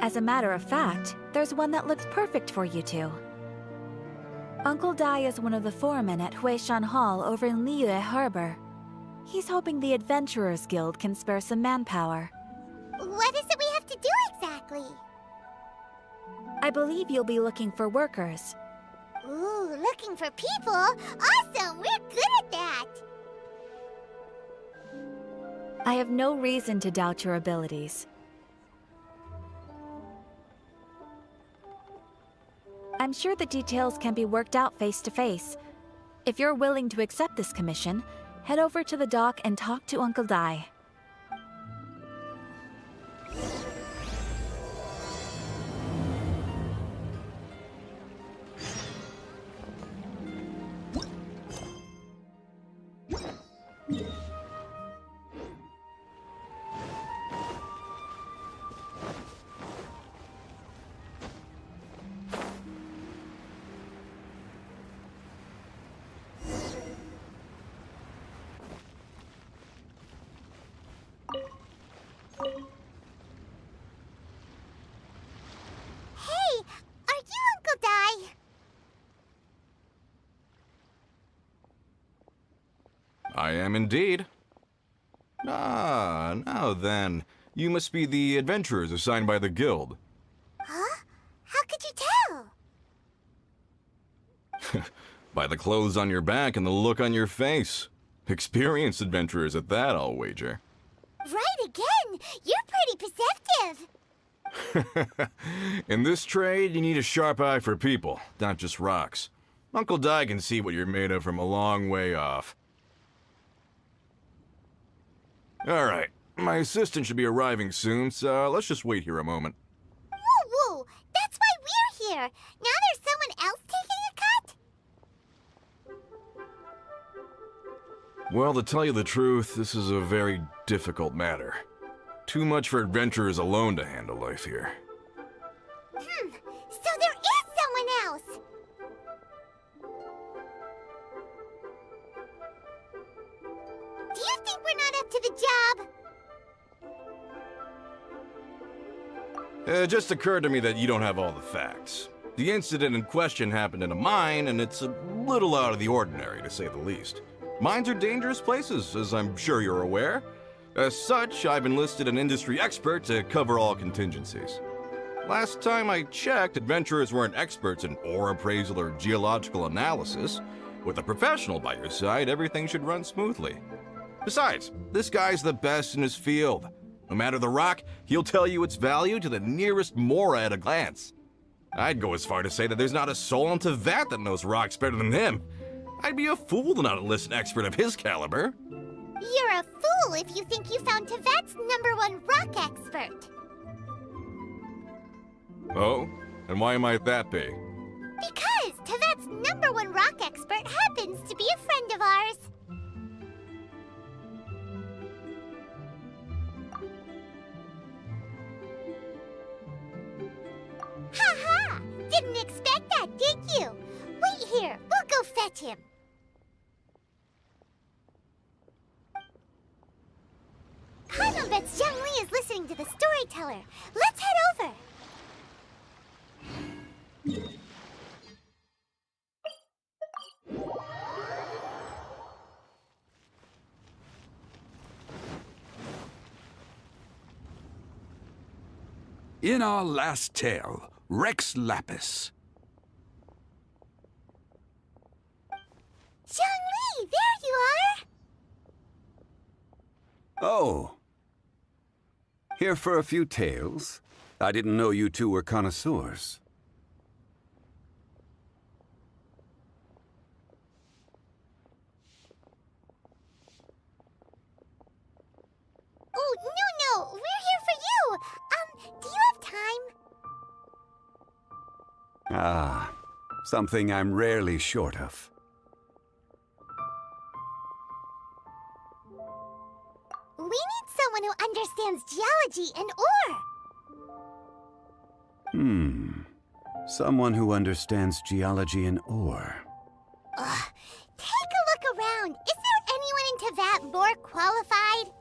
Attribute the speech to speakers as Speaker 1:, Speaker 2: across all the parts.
Speaker 1: As a matter of fact, there's one that looks perfect for you two. Uncle Dai is one of the foremen at Huishan Hall over in Liyue Harbor. He's hoping the Adventurers Guild can spare some manpower.
Speaker 2: What is it we have to do exactly?
Speaker 1: I believe you'll be looking for workers.
Speaker 2: Ooh, looking for people? Awesome! We're good at that!
Speaker 1: I have no reason to doubt your abilities. I'm sure the details can be worked out face to face. If you're willing to accept this commission, head over to the dock and talk to Uncle Dai.
Speaker 2: Hey, are you Uncle Dai?
Speaker 3: I am indeed. Ah, now then. You must be the adventurers assigned by the guild.
Speaker 2: Huh? How could you tell?
Speaker 3: By the clothes on your back and the look on your face. Experienced adventurers at that, I'll wager.
Speaker 2: Right again! You're pretty perceptive!
Speaker 3: In this trade, you need a sharp eye for people, not just rocks. Uncle Dai can see what you're made of from a long way off. Alright, my assistant should be arriving soon, so let's just wait here a moment.
Speaker 2: Woo woo! That's why we're here! Now there's someone else taking a cut?
Speaker 3: Well, to tell you the truth, this is a very difficult matter. Too much for adventurers alone to handle life here.
Speaker 2: So there is someone else! Do you think we're not up to the job?
Speaker 3: It just occurred to me that you don't have all the facts. The incident in question happened in a mine, and it's a little out of the ordinary, to say the least. Mines are dangerous places, as I'm sure you're aware. As such, I've enlisted an industry expert to cover all contingencies. Last time I checked, adventurers weren't experts in ore appraisal or geological analysis. With a professional by your side, everything should run smoothly. Besides, this guy's the best in his field. No matter the rock, he'll tell you its value to the nearest mora at a glance. I'd go as far to say that there's not a soul in Teyvat that knows rocks better than him. I'd be a fool to not enlist an expert of his caliber.
Speaker 2: You're a fool if you think you found Teyvat's #1 rock expert.
Speaker 3: Oh? And why might that be?
Speaker 2: Because Teyvat's #1 rock expert happens to be a friend of ours. Ha! Didn't expect that, did you? Wait here, we'll go fetch him. Hanobet's Zhang Li is listening to the storyteller. Let's head over.
Speaker 4: In our last tale, Rex Lapis.
Speaker 2: Zhang Li, there you are!
Speaker 4: Oh. Here for a few tales? I didn't know you two were connoisseurs.
Speaker 2: Oh, no, we're here for you! Do you have time?
Speaker 4: Ah, something I'm rarely short of.
Speaker 2: We need someone who understands geology and ore.
Speaker 4: Someone who understands geology and ore.
Speaker 2: Take a look around. Is there anyone in Teyvat more qualified?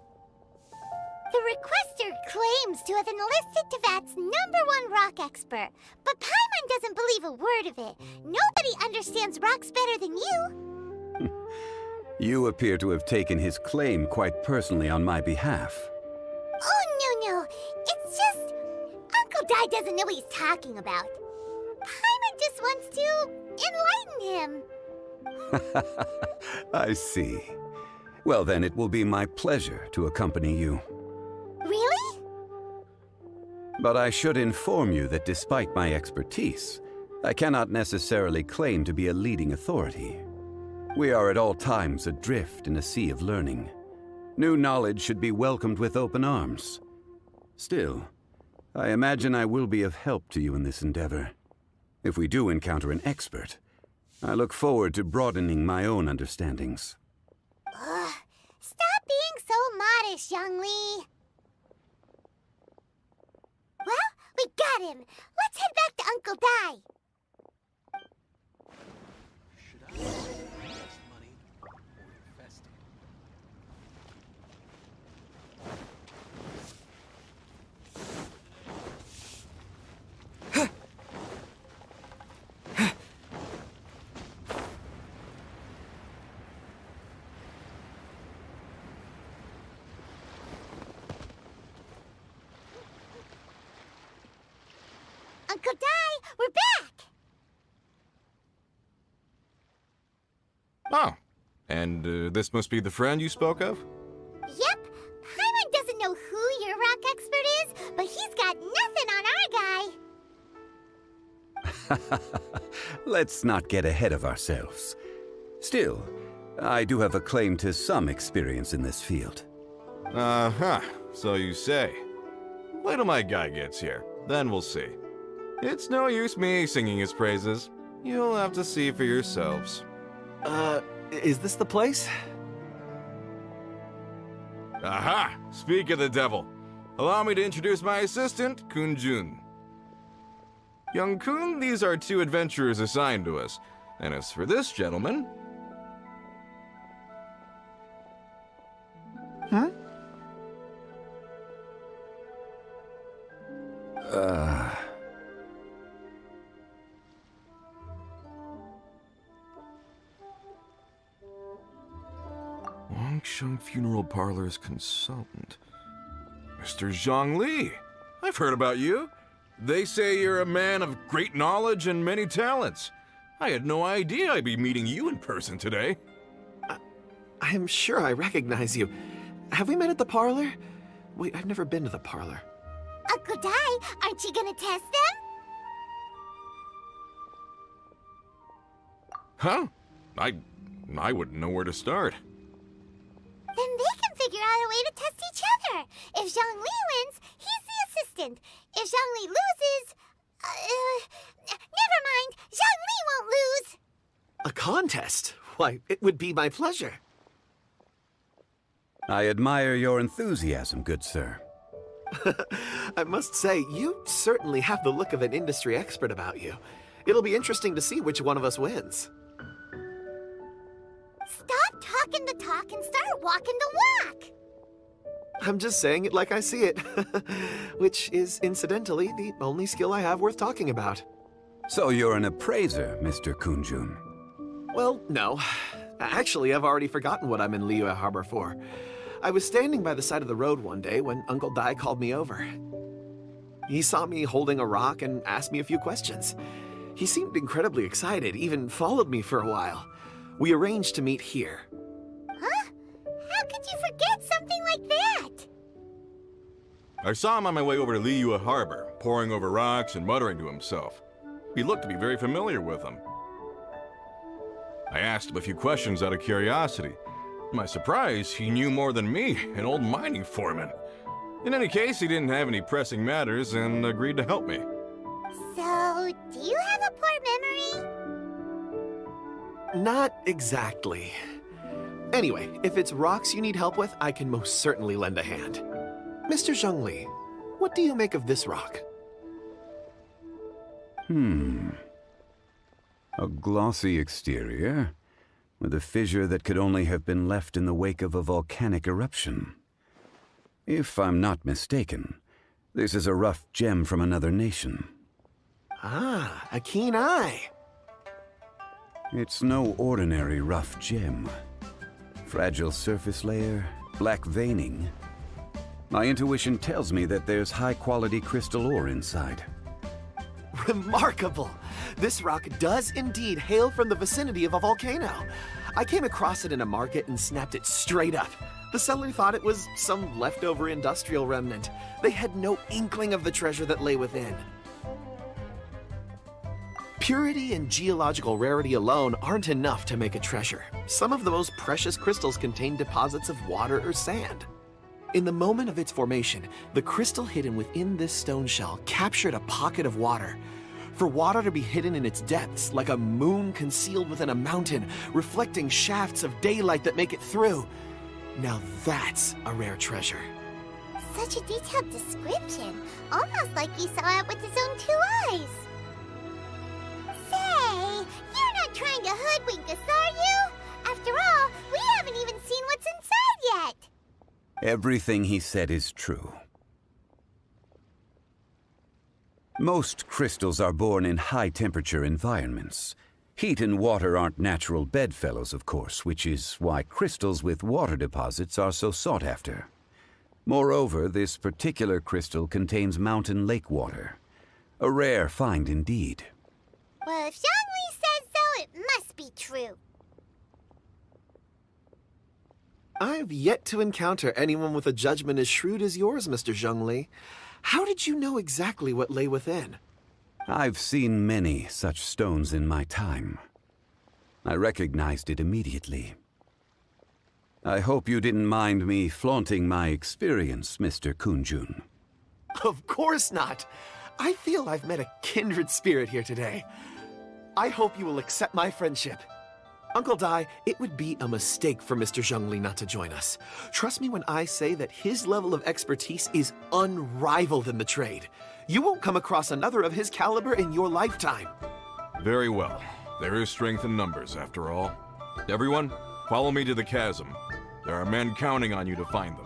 Speaker 2: The requester claims to have enlisted Teyvat's #1 rock expert, but Paimon doesn't believe a word of it. Nobody understands rocks better than you.
Speaker 4: You appear to have taken his claim quite personally on my behalf.
Speaker 2: Oh, no. It's just... Uncle Dai doesn't know what he's talking about. Paimon just wants to enlighten him.
Speaker 4: I see. Well, then it will be my pleasure to accompany you.
Speaker 2: Really?
Speaker 4: But I should inform you that despite my expertise, I cannot necessarily claim to be a leading authority. We are at all times adrift in a sea of learning. New knowledge should be welcomed with open arms. Still, I imagine I will be of help to you in this endeavor. If we do encounter an expert, I look forward to broadening my own understandings.
Speaker 2: Ugh. Stop being so modest, Young Lee. Well, we got him. Let's head back to Uncle Dai.
Speaker 5: Should I invest money or invest it?
Speaker 2: Uncle Dai, we're back!
Speaker 3: Oh, and this must be the friend you spoke of?
Speaker 2: Yep. Paimon doesn't know who your rock expert is, but he's got nothing on our guy.
Speaker 4: Let's not get ahead of ourselves. Still, I do have a claim to some experience in this field.
Speaker 3: Uh-huh, so you say. Wait till my guy gets here, then we'll see. It's no use me singing his praises. You'll have to see for yourselves.
Speaker 5: Is this the place?
Speaker 3: Aha! Speak of the devil. Allow me to introduce my assistant, Kun-jun. Young Kun, these are 2 adventurers assigned to us. And as for this gentleman...
Speaker 5: Hmm?
Speaker 3: Wangsheng Funeral Parlor's consultant. Mr. Zhang Li. I've heard about you. They say you're a man of great knowledge and many talents. I had no idea I'd be meeting you in person today.
Speaker 5: I am sure I recognize you. Have we met at the parlor? Wait, I've never been to the parlor.
Speaker 2: Uncle Dai, aren't you gonna test them?
Speaker 3: Huh? I wouldn't know where to start.
Speaker 2: Then they can figure out a way to test each other. If Zhang Li wins, he's the assistant. If Zhang Li loses... never mind. Zhang Li won't lose.
Speaker 5: A contest? Why, it would be my pleasure.
Speaker 4: I admire your enthusiasm, good sir.
Speaker 5: I must say, you certainly have the look of an industry expert about you. It'll be interesting to see which one of us wins.
Speaker 2: Stop talking the talk and start walking the walk.
Speaker 5: I'm just saying it like I see it. Which is, incidentally, the only skill I have worth talking about.
Speaker 4: So you're an appraiser, Mr. Kun-jun.
Speaker 5: Well, no. Actually, I've already forgotten what I'm in Liyue Harbor for. I was standing by the side of the road one day when Uncle Dai called me over. He saw me holding a rock and asked me a few questions. He seemed incredibly excited, even followed me for a while. We arranged to meet here.
Speaker 2: Huh? How could you forget something like that?
Speaker 3: I saw him on my way over to Liyue Harbor, poring over rocks and muttering to himself. He looked to be very familiar with them. I asked him a few questions out of curiosity. To my surprise, he knew more than me, an old mining foreman. In any case, he didn't have any pressing matters and agreed to help me.
Speaker 2: So, do you have a poor memory?
Speaker 5: Not exactly. Anyway, if it's rocks you need help with, I can most certainly lend a hand. Mr. Zhang Li, what do you make of this rock?
Speaker 4: A glossy exterior, with a fissure that could only have been left in the wake of a volcanic eruption. If I'm not mistaken, this is a rough gem from another nation.
Speaker 5: Ah, a keen eye.
Speaker 4: It's no ordinary rough gem. Fragile surface layer, black veining. My intuition tells me that there's high-quality crystal ore inside.
Speaker 5: Remarkable! This rock does indeed hail from the vicinity of a volcano. I came across it in a market and snapped it straight up. The seller thought it was some leftover industrial remnant. They had no inkling of the treasure that lay within. Purity and geological rarity alone aren't enough to make a treasure. Some of the most precious crystals contain deposits of water or sand. In the moment of its formation, the crystal hidden within this stone shell captured a pocket of water. For water to be hidden in its depths, like a moon concealed within a mountain, reflecting shafts of daylight that make it through. Now that's a rare treasure.
Speaker 2: Such a detailed description, almost like he saw it with his own 2 eyes. Say, you're not trying to hoodwink us, are you? After all, we haven't even seen what's inside yet.
Speaker 4: Everything he said is true. Most crystals are born in high-temperature environments. Heat and water aren't natural bedfellows, of course, which is why crystals with water deposits are so sought after. Moreover, this particular crystal contains mountain lake water. A rare find indeed.
Speaker 2: Well, if Zhongli says so, it must be true.
Speaker 5: I've yet to encounter anyone with a judgment as shrewd as yours, Mr. Zhongli. How did you know exactly what lay within?
Speaker 4: I've seen many such stones in my time. I recognized it immediately. I hope you didn't mind me flaunting my experience, Mr. Kunjun.
Speaker 5: Of course not. I feel I've met a kindred spirit here today. I hope you will accept my friendship. Uncle Dai, it would be a mistake for Mr. Zhongli not to join us. Trust me when I say that his level of expertise is unrivaled in the trade. You won't come across another of his caliber in your lifetime.
Speaker 3: Very well. There is strength in numbers, after all. Everyone, follow me to the chasm. There are men counting on you to find them.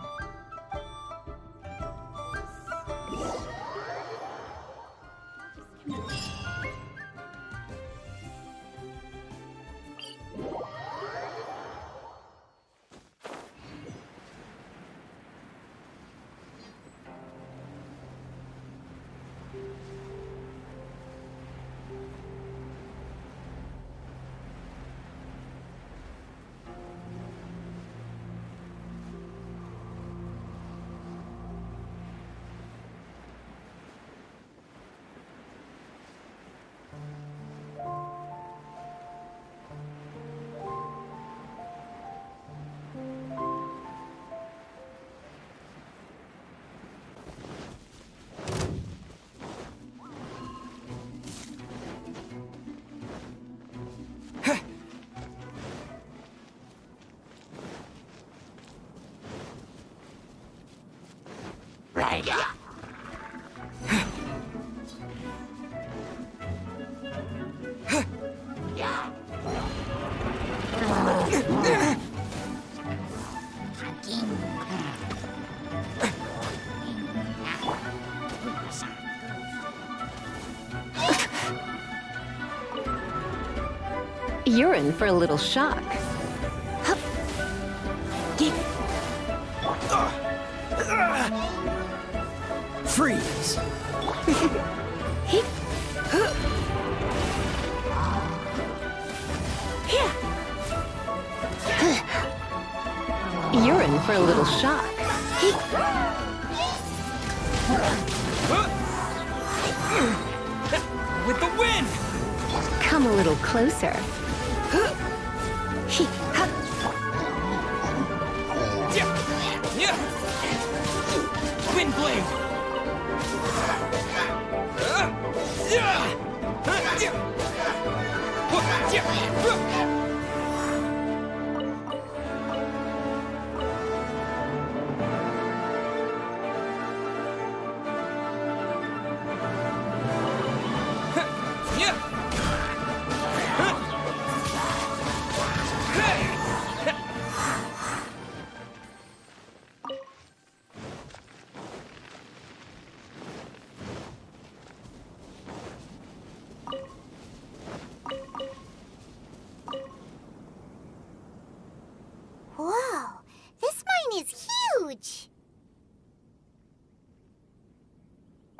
Speaker 6: You're in for a little shock.
Speaker 5: Freeze!
Speaker 6: You're in for a little shock.
Speaker 7: With the wind!
Speaker 6: Come a little closer.
Speaker 7: Wind blade!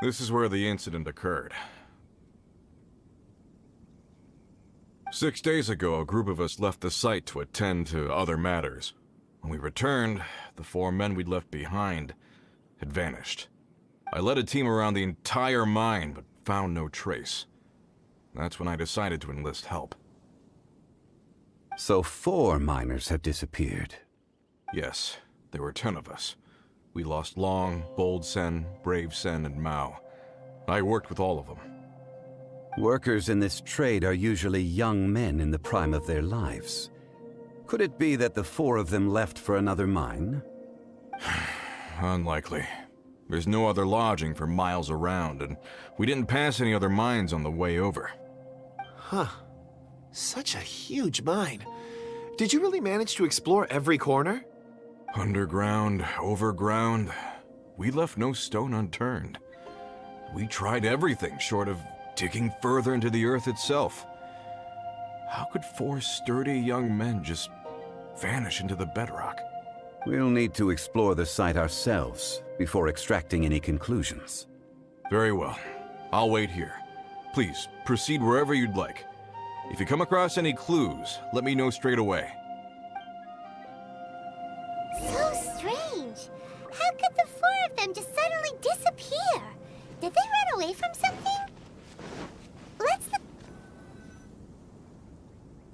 Speaker 3: This is where the incident occurred. 6 days ago, a group of us left the site to attend to other matters. When we returned, the 4 men we'd left behind had vanished. I led a team around the entire mine, but found no trace. That's when I decided to enlist help.
Speaker 4: So 4 miners have disappeared.
Speaker 3: Yes, there were 10 of us. We lost Long, Bold Sen, Brave Sen, and Mao. I worked with all of them.
Speaker 4: Workers in this trade are usually young men in the prime of their lives. Could it be that the 4 of them left for another mine?
Speaker 3: Unlikely. There's no other lodging for miles around, and we didn't pass any other mines on the way over.
Speaker 5: Huh. Such a huge mine. Did you really manage to explore every corner?
Speaker 3: Underground, overground, we left no stone unturned. We tried everything short of digging further into the earth itself. How could 4 sturdy young men just vanish into the bedrock?
Speaker 4: We'll need to explore the site ourselves before extracting any conclusions.
Speaker 3: Very well. I'll wait here. Please, proceed wherever you'd like. If you come across any clues, let me know straight away.
Speaker 2: So strange. How could the 4 of them just suddenly disappear? Did they run away from something? Let's look.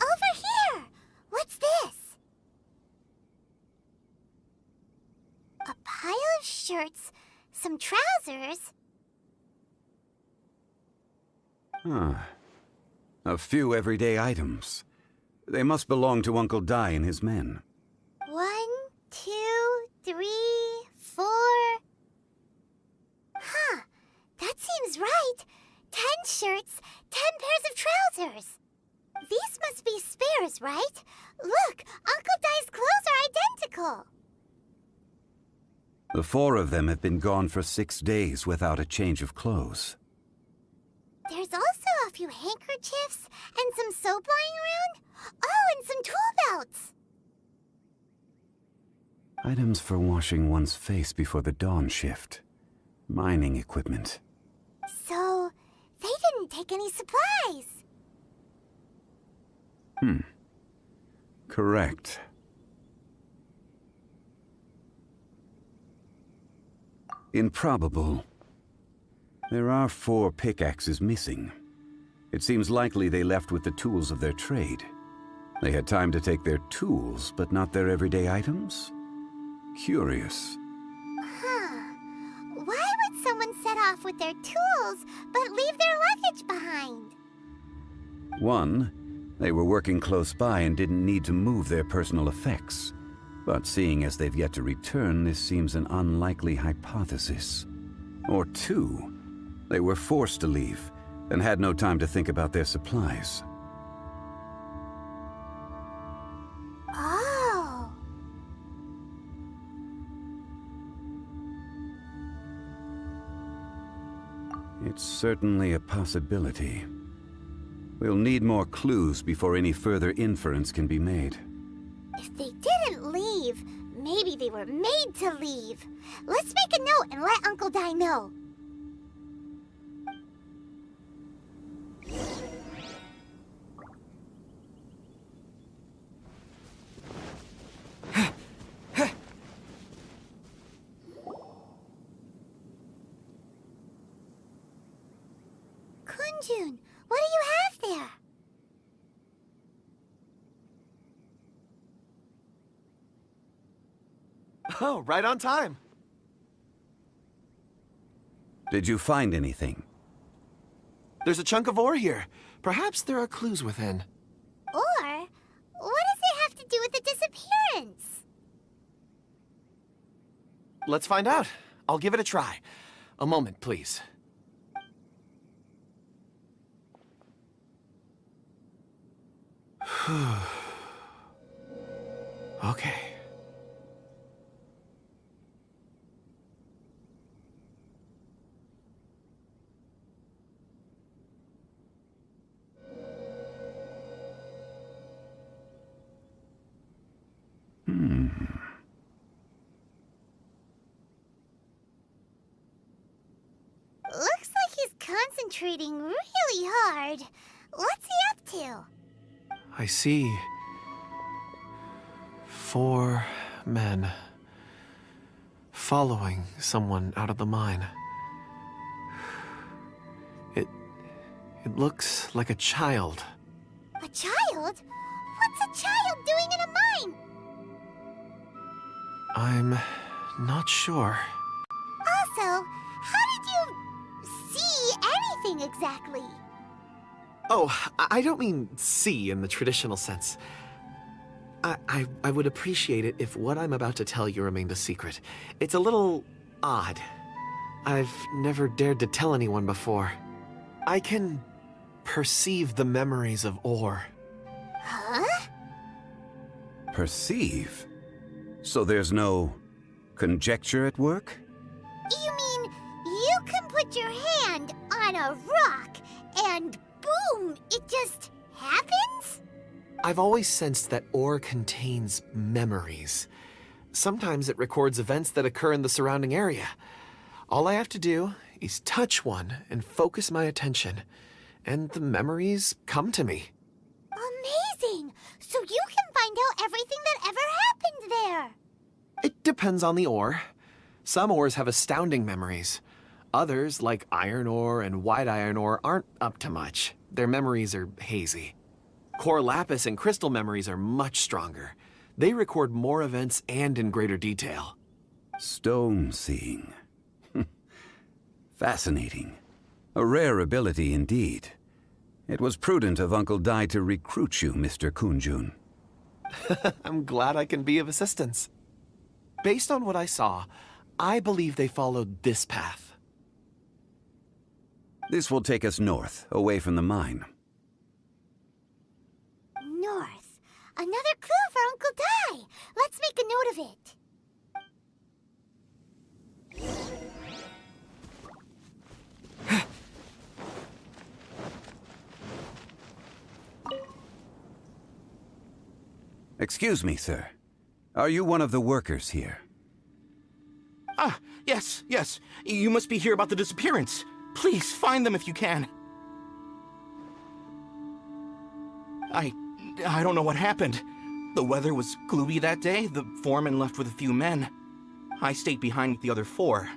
Speaker 2: Over here! What's this? A pile of shirts, some trousers.
Speaker 4: A few everyday items. They must belong to Uncle Dai and his men.
Speaker 2: 1, 2, 3, 4. Huh, that seems right. 10 shirts, 10 pairs of trousers. These must be spares, right? Look, Uncle Dai's clothes are identical.
Speaker 4: The 4 of them have been gone for 6 days without a change of clothes.
Speaker 2: There's also a few handkerchiefs and some soap lying around. Oh, and some tool belts.
Speaker 4: Items for washing one's face before the dawn shift. Mining equipment.
Speaker 2: So, they didn't take any supplies.
Speaker 4: Correct. Improbable. There are 4 pickaxes missing. It seems likely they left with the tools of their trade. They had time to take their tools, but not their everyday items? Curious.
Speaker 2: Huh. Why would someone set off with their tools, but leave their luggage behind?
Speaker 4: 1, they were working close by and didn't need to move their personal effects. But seeing as they've yet to return, this seems an unlikely hypothesis. Or 2, they were forced to leave and had no time to think about their supplies.
Speaker 2: Oh.
Speaker 4: It's certainly a possibility. We'll need more clues before any further inference can be made.
Speaker 2: If they didn't leave, maybe they were made to leave. Let's make a note and let Uncle Dai know. Kunjun, what do you have there?
Speaker 5: Oh, right on time.
Speaker 4: Did you find anything?
Speaker 5: There's a chunk of ore here. Perhaps there are clues within.
Speaker 2: Or, what does it have to do with the disappearance?
Speaker 5: Let's find out. I'll give it a try. A moment, please. Okay.
Speaker 2: concentrating really hard. What's he up to?
Speaker 5: I see 4 men following someone out of the mine. It looks like a child.
Speaker 2: A child? What's a child doing in a mine?
Speaker 5: I'm not sure.
Speaker 2: Also, how did you see anything exactly?
Speaker 5: Oh, I don't mean see in the traditional sense. I would appreciate it if what I'm about to tell you remained a secret. It's a little odd. I've never dared to tell anyone before. I can perceive the memories of Or.
Speaker 2: Huh?
Speaker 4: Perceive? So there's no conjecture at work?
Speaker 2: You mean you can put your hand on a rock and boom, it just happens?
Speaker 5: I've always sensed that Or contains memories. Sometimes it records events that occur in the surrounding area. All I have to do is touch one and focus my attention, and the memories come to me.
Speaker 2: Amazing! So you can find out everything that ever happened there.
Speaker 5: It depends on the ore. Some ores have astounding memories. Others, like iron ore and white iron ore, aren't up to much. Their memories are hazy. Core lapis and crystal memories are much stronger. They record more events and in greater detail.
Speaker 4: Stone seeing. Fascinating. A rare ability indeed. It was prudent of Uncle Dai to recruit you, Mr. Kunjun.
Speaker 5: I'm glad I can be of assistance. Based on what I saw, I believe they followed this path.
Speaker 4: This will take us north, away from the mine.
Speaker 2: North. Another clue for Uncle Dai. Let's make a note of it.
Speaker 4: Excuse me, sir. Are you one of the workers here?
Speaker 7: Ah, yes. You must be here about the disappearance. Please, find them if you can. I don't know what happened. The weather was gloomy that day. The foreman left with a few men. I stayed behind with the other 4.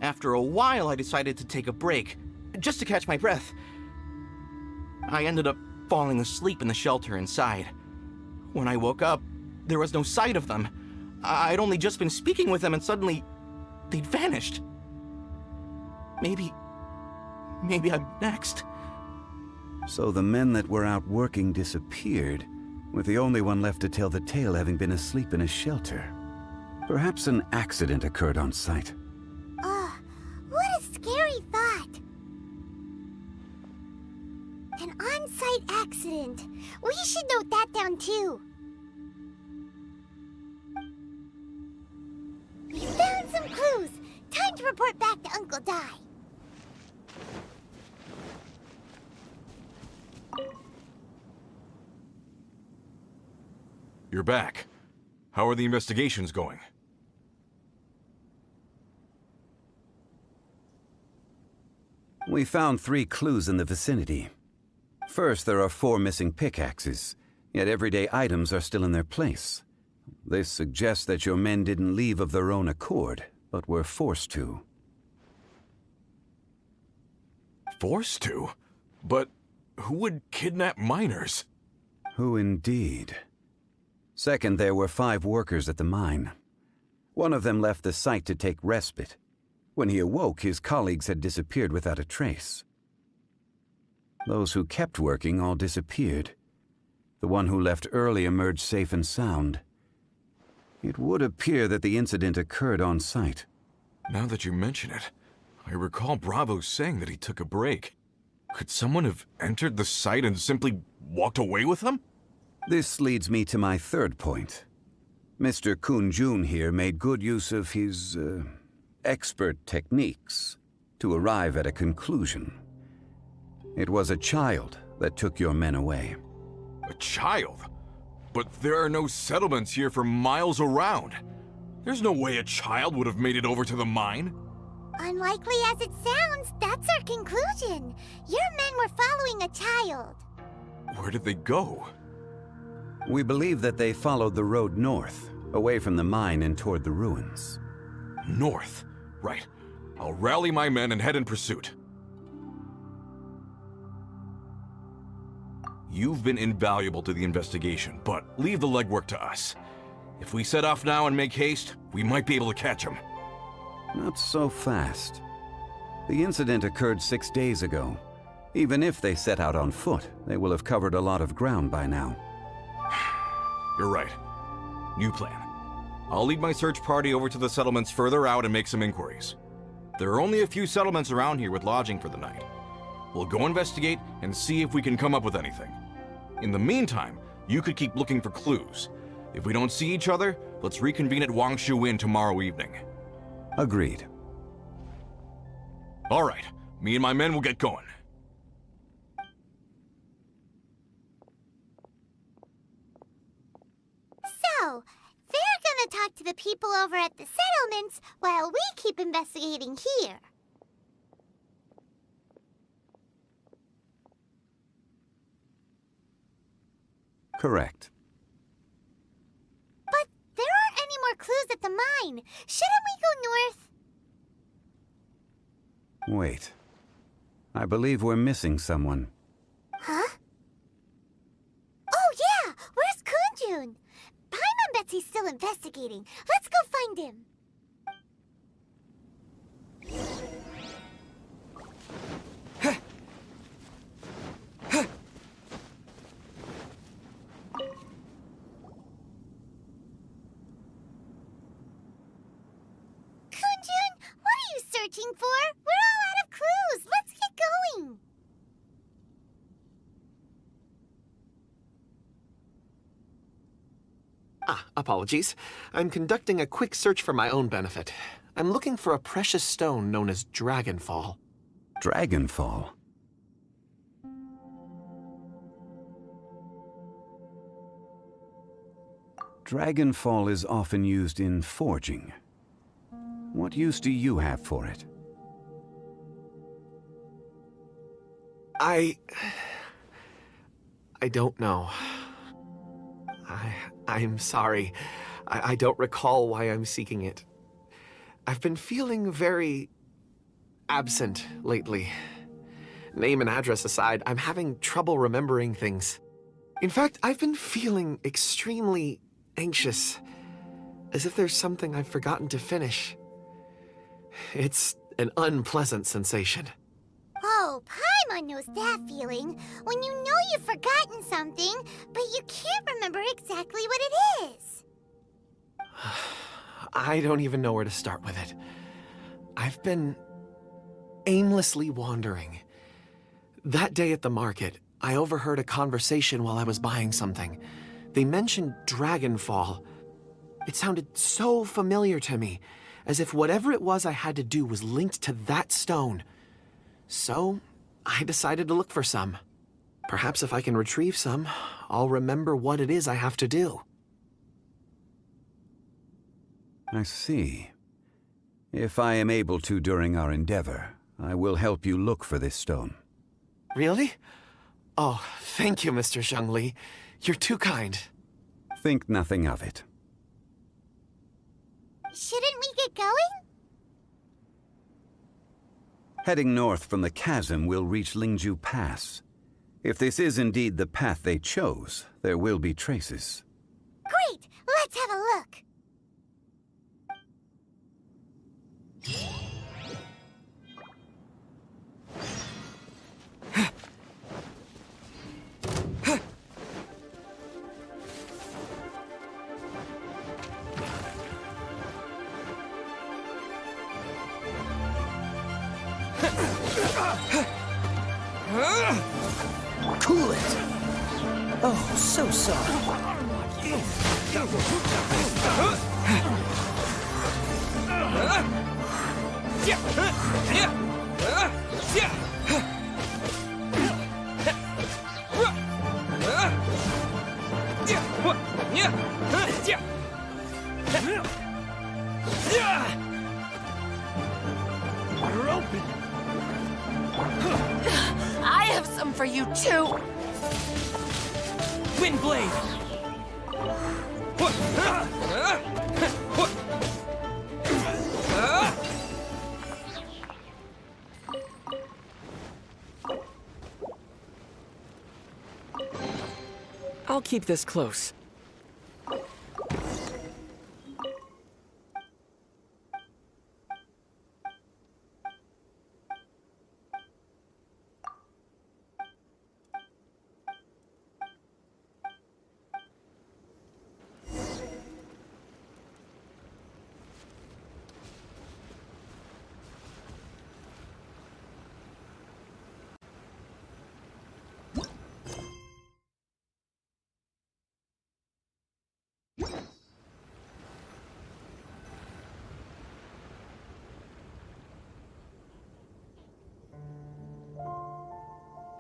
Speaker 7: After a while, I decided to take a break, just to catch my breath. I ended up falling asleep in the shelter inside. When I woke up, there was no sight of them. I'd only just been speaking with them and suddenly, they'd vanished. Maybe I'm next.
Speaker 4: So the men that were out working disappeared, with the only one left to tell the tale having been asleep in a shelter. Perhaps an accident occurred on site.
Speaker 2: What a scary thought. An on-site accident. We should note that down too. We found some clues. Time to report back to Uncle Dai.
Speaker 3: You're back. How are the investigations going?
Speaker 4: We found 3 clues in the vicinity. First, there are 4 missing pickaxes, yet everyday items are still in their place. This suggests that your men didn't leave of their own accord, but were forced to.
Speaker 3: Forced to? But who would kidnap miners?
Speaker 4: Who indeed? Second, there were 5 workers at the mine. One of them left the site to take respite. When he awoke, his colleagues had disappeared without a trace. Those who kept working all disappeared. The one who left early emerged safe and sound. It would appear that the incident occurred on site.
Speaker 3: Now that you mention it, I recall Bravo saying that he took a break. Could someone have entered the site and simply walked away with them?
Speaker 4: This leads me to my third point. Mr. Kunjun here made good use of his, expert techniques to arrive at a conclusion. It was a child that took your men away.
Speaker 3: A child? But there are no settlements here for miles around. There's no way a child would have made it over to the mine.
Speaker 2: Unlikely as it sounds, that's our conclusion. Your men were following a child.
Speaker 3: Where did they go?
Speaker 4: We believe that they followed the road north, away from the mine and toward the ruins.
Speaker 3: North. Right. I'll rally my men and head in pursuit. You've been invaluable to the investigation, but leave the legwork to us. If we set off now and make haste, we might be able to catch them.
Speaker 4: Not so fast. The incident occurred 6 days ago. Even if they set out on foot, they will have covered a lot of ground by now.
Speaker 3: You're right. New plan. I'll lead my search party over to the settlements further out and make some inquiries. There are only a few settlements around here with lodging for the night. We'll go investigate and see if we can come up with anything. In the meantime, you could keep looking for clues. If we don't see each other, let's reconvene at Wangshu Inn tomorrow evening.
Speaker 4: Agreed.
Speaker 3: All right, me and my men will get going.
Speaker 2: So, they're gonna talk to the people over at the settlements while we keep investigating here.
Speaker 4: Correct.
Speaker 2: But there aren't any more clues at the mine. Shouldn't we go north?
Speaker 4: Wait. I believe we're missing someone.
Speaker 2: Huh? Oh yeah! Where's Kunjun? Paimon bets he's still investigating. Let's go find him. Kunjun, what are you searching for? We're all out of clues. Let's get going.
Speaker 5: Apologies. I'm conducting a quick search for my own benefit. I'm looking for a precious stone known as Dragonfall.
Speaker 4: Dragonfall? Dragonfall is often used in forging. What use do you have for it?
Speaker 5: I don't know. I'm sorry. I don't recall why I'm seeking it. I've been feeling very absent lately. Name and address aside, I'm having trouble remembering things. In fact, I've been feeling extremely anxious, as if there's something I've forgotten to finish. It's an unpleasant sensation.
Speaker 2: Oh, Paimon knows that feeling. When you know you've forgotten something, but you can't remember exactly what it is.
Speaker 5: I don't even know where to start with it. I've been aimlessly wandering. That day at the market, I overheard a conversation while I was buying something. They mentioned Dragonfall. It sounded so familiar to me, as if whatever it was I had to do was linked to that stone. So, I decided to look for some. Perhaps if I can retrieve some, I'll remember what it is I have to do.
Speaker 4: I see. If I am able to during our endeavor, I will help you look for this stone.
Speaker 5: Really? Oh, thank you, Mr. Zhengli. You're too kind.
Speaker 4: Think nothing of it.
Speaker 2: Shouldn't we get going?
Speaker 4: Heading north from the chasm, we'll reach Lingju Pass. If this is indeed the path they chose, there will be traces.
Speaker 2: Great! Let's have a look.
Speaker 8: Cool it! Oh, so soft.
Speaker 9: I have some for you too!
Speaker 8: Windblade! I'll keep this close.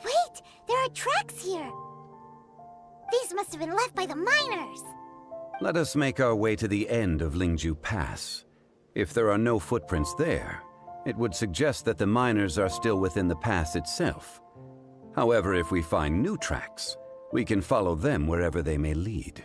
Speaker 2: Wait! There are tracks here! These must have been left by the miners!
Speaker 4: Let us make our way to the end of Lingju Pass. If there are no footprints there, it would suggest that the miners are still within the pass itself. However, if we find new tracks, we can follow them wherever they may lead.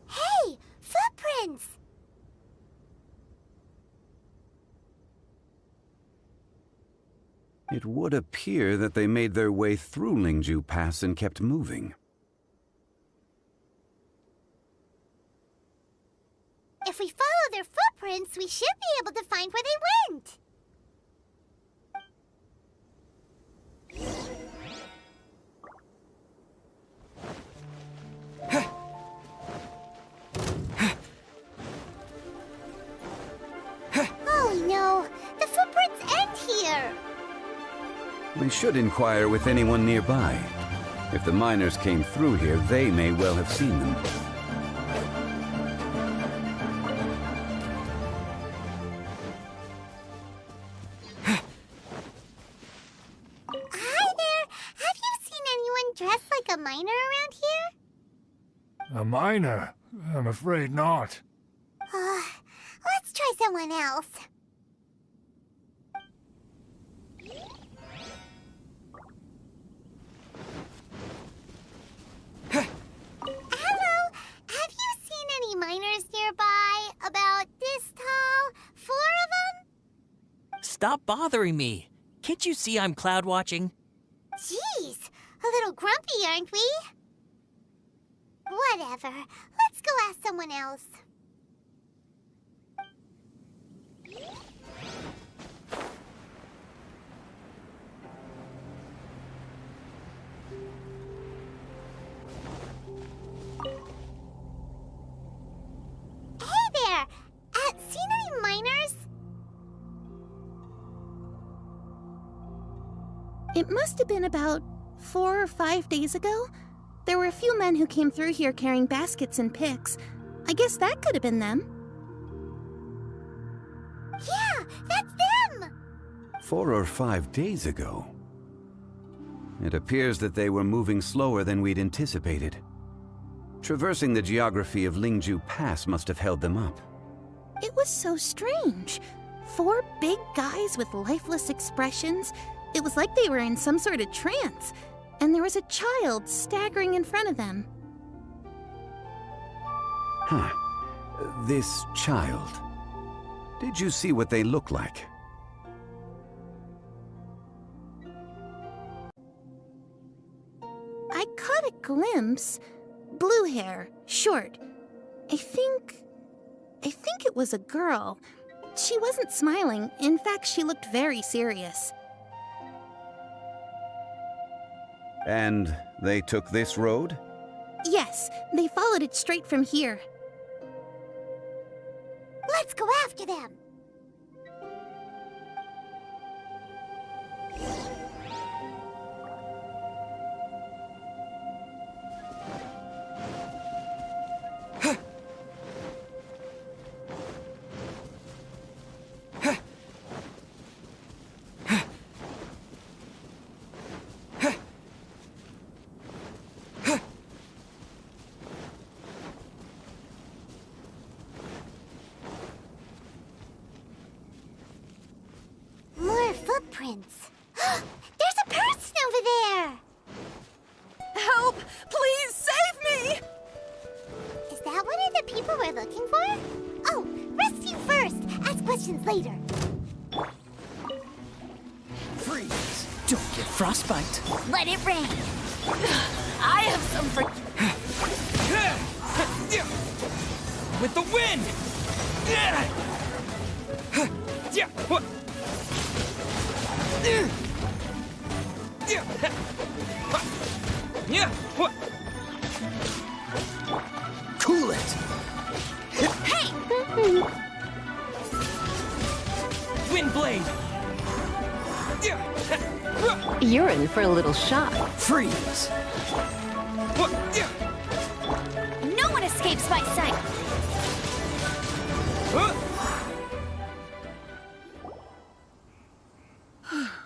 Speaker 2: Hey! Footprints!
Speaker 4: It would appear that they made their way through Lingju Pass and kept moving.
Speaker 2: If we follow their footprints, we should be able to find where they went! Oh no! The footprints end here!
Speaker 4: We should inquire with anyone nearby. If the miners came through here, they may well have seen them.
Speaker 2: Hi there! Have you seen anyone dressed like a miner around here?
Speaker 10: A miner? I'm afraid not.
Speaker 2: Let's try someone else. Hello! Have you seen any miners nearby? About this tall? 4 of them?
Speaker 8: Stop bothering me. Can't you see I'm cloud watching?
Speaker 2: Jeez, a little grumpy, aren't we? Whatever. Let's go ask someone else. Hey there! Seen any miners?
Speaker 11: It must have been about 4 or 5 days ago. There were a few men who came through here carrying baskets and picks. I guess that could have been them.
Speaker 2: Yeah, that's them!
Speaker 4: 4 or 5 days ago. It appears that they were moving slower than we'd anticipated. Traversing the geography of Lingju Pass must have held them up.
Speaker 11: It was so strange. 4 big guys with lifeless expressions. It was like they were in some sort of trance. And there was a child staggering in front of them.
Speaker 4: Huh. This child. Did you see what they look like?
Speaker 11: I caught a glimpse, Blue hair, short. I think it was a girl. She wasn't smiling. In fact, she looked very serious.
Speaker 4: And they took this road?
Speaker 11: Yes, they followed it straight from here.
Speaker 2: Let's go after them. Footprints. There's a person over there!
Speaker 9: Help! Please save me!
Speaker 2: Is that one of the people we're looking for? Oh, rescue first! Ask questions later.
Speaker 8: Freeze! Don't get frostbite.
Speaker 2: Let it rain.
Speaker 9: I have some for...
Speaker 8: With the wind! Cool it!
Speaker 9: Hey!
Speaker 8: Wind blade!
Speaker 6: You're in for a little shock.
Speaker 8: Freeze!
Speaker 2: No one escapes my sight.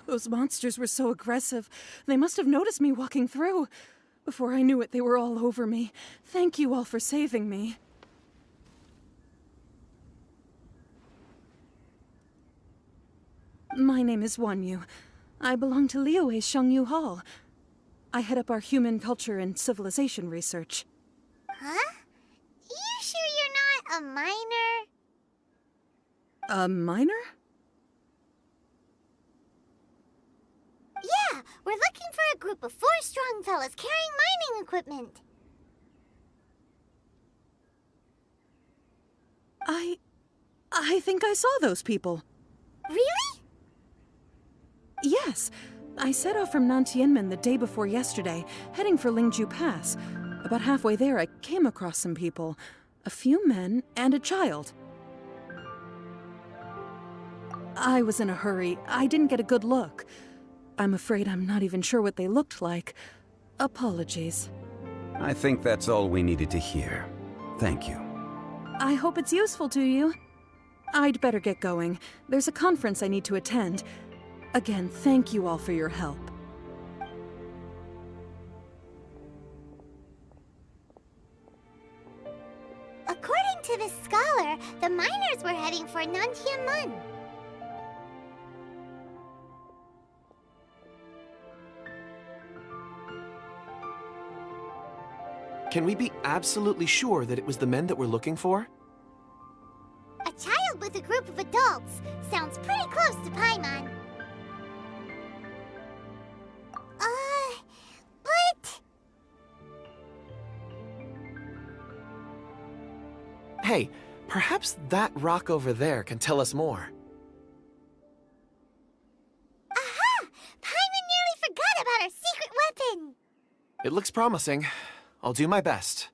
Speaker 9: Those monsters were so aggressive. They must have noticed me walking through. Before I knew it, they were all over me. Thank you all for saving me. My name is Wanyu. I belong to Liyue's Shangyu Hall. I head up our human culture and civilization research.
Speaker 2: Huh? You sure you're not a minor?
Speaker 9: A minor?
Speaker 2: Yeah, we're looking for a group of 4 strong fellas carrying mining equipment.
Speaker 9: I think I saw those people.
Speaker 2: Really?
Speaker 9: Yes. I set off from Nantianmen the day before yesterday, heading for Lingju Pass. About halfway there, I came across some people. A few men and a child. I was in a hurry. I didn't get a good look. I'm afraid I'm not even sure what they looked like. Apologies.
Speaker 4: I think that's all we needed to hear. Thank you.
Speaker 9: I hope it's useful to you. I'd better get going. There's a conference I need to attend. Again, thank you all for your help.
Speaker 2: According to this scholar, the miners were heading for Nantianmen.
Speaker 5: Can we be absolutely sure that it was the men that we're looking for?
Speaker 2: A child with a group of adults. Sounds pretty close to Paimon. But...
Speaker 5: Hey, perhaps that rock over there can tell us more.
Speaker 2: Aha! Paimon nearly forgot about our secret weapon!
Speaker 5: It looks promising. I'll do my best.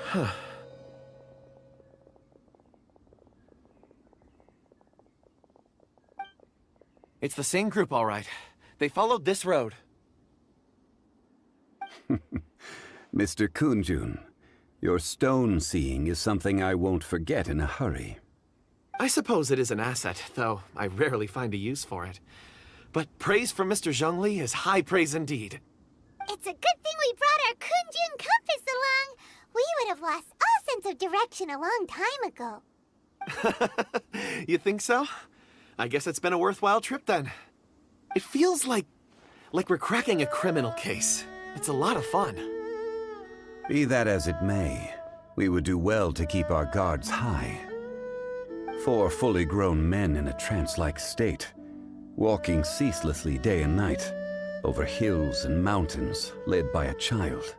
Speaker 5: Huh. It's the same group, all right. They followed this road.
Speaker 4: Mr. Kunjun, your stone seeing is something I won't forget in a hurry.
Speaker 5: I suppose it is an asset, though I rarely find a use for it. But praise from Mr. Zhongli is high praise indeed.
Speaker 2: It's a good thing we brought our Kunjun compass along. We would have lost all sense of direction a long time ago.
Speaker 5: You think so? I guess it's been a worthwhile trip then. It feels like we're cracking a criminal case. It's a lot of fun.
Speaker 4: Be that as it may, we would do well to keep our guards high. 4 fully grown men in a trance-like state, walking ceaselessly day and night, over hills and mountains, led by a child.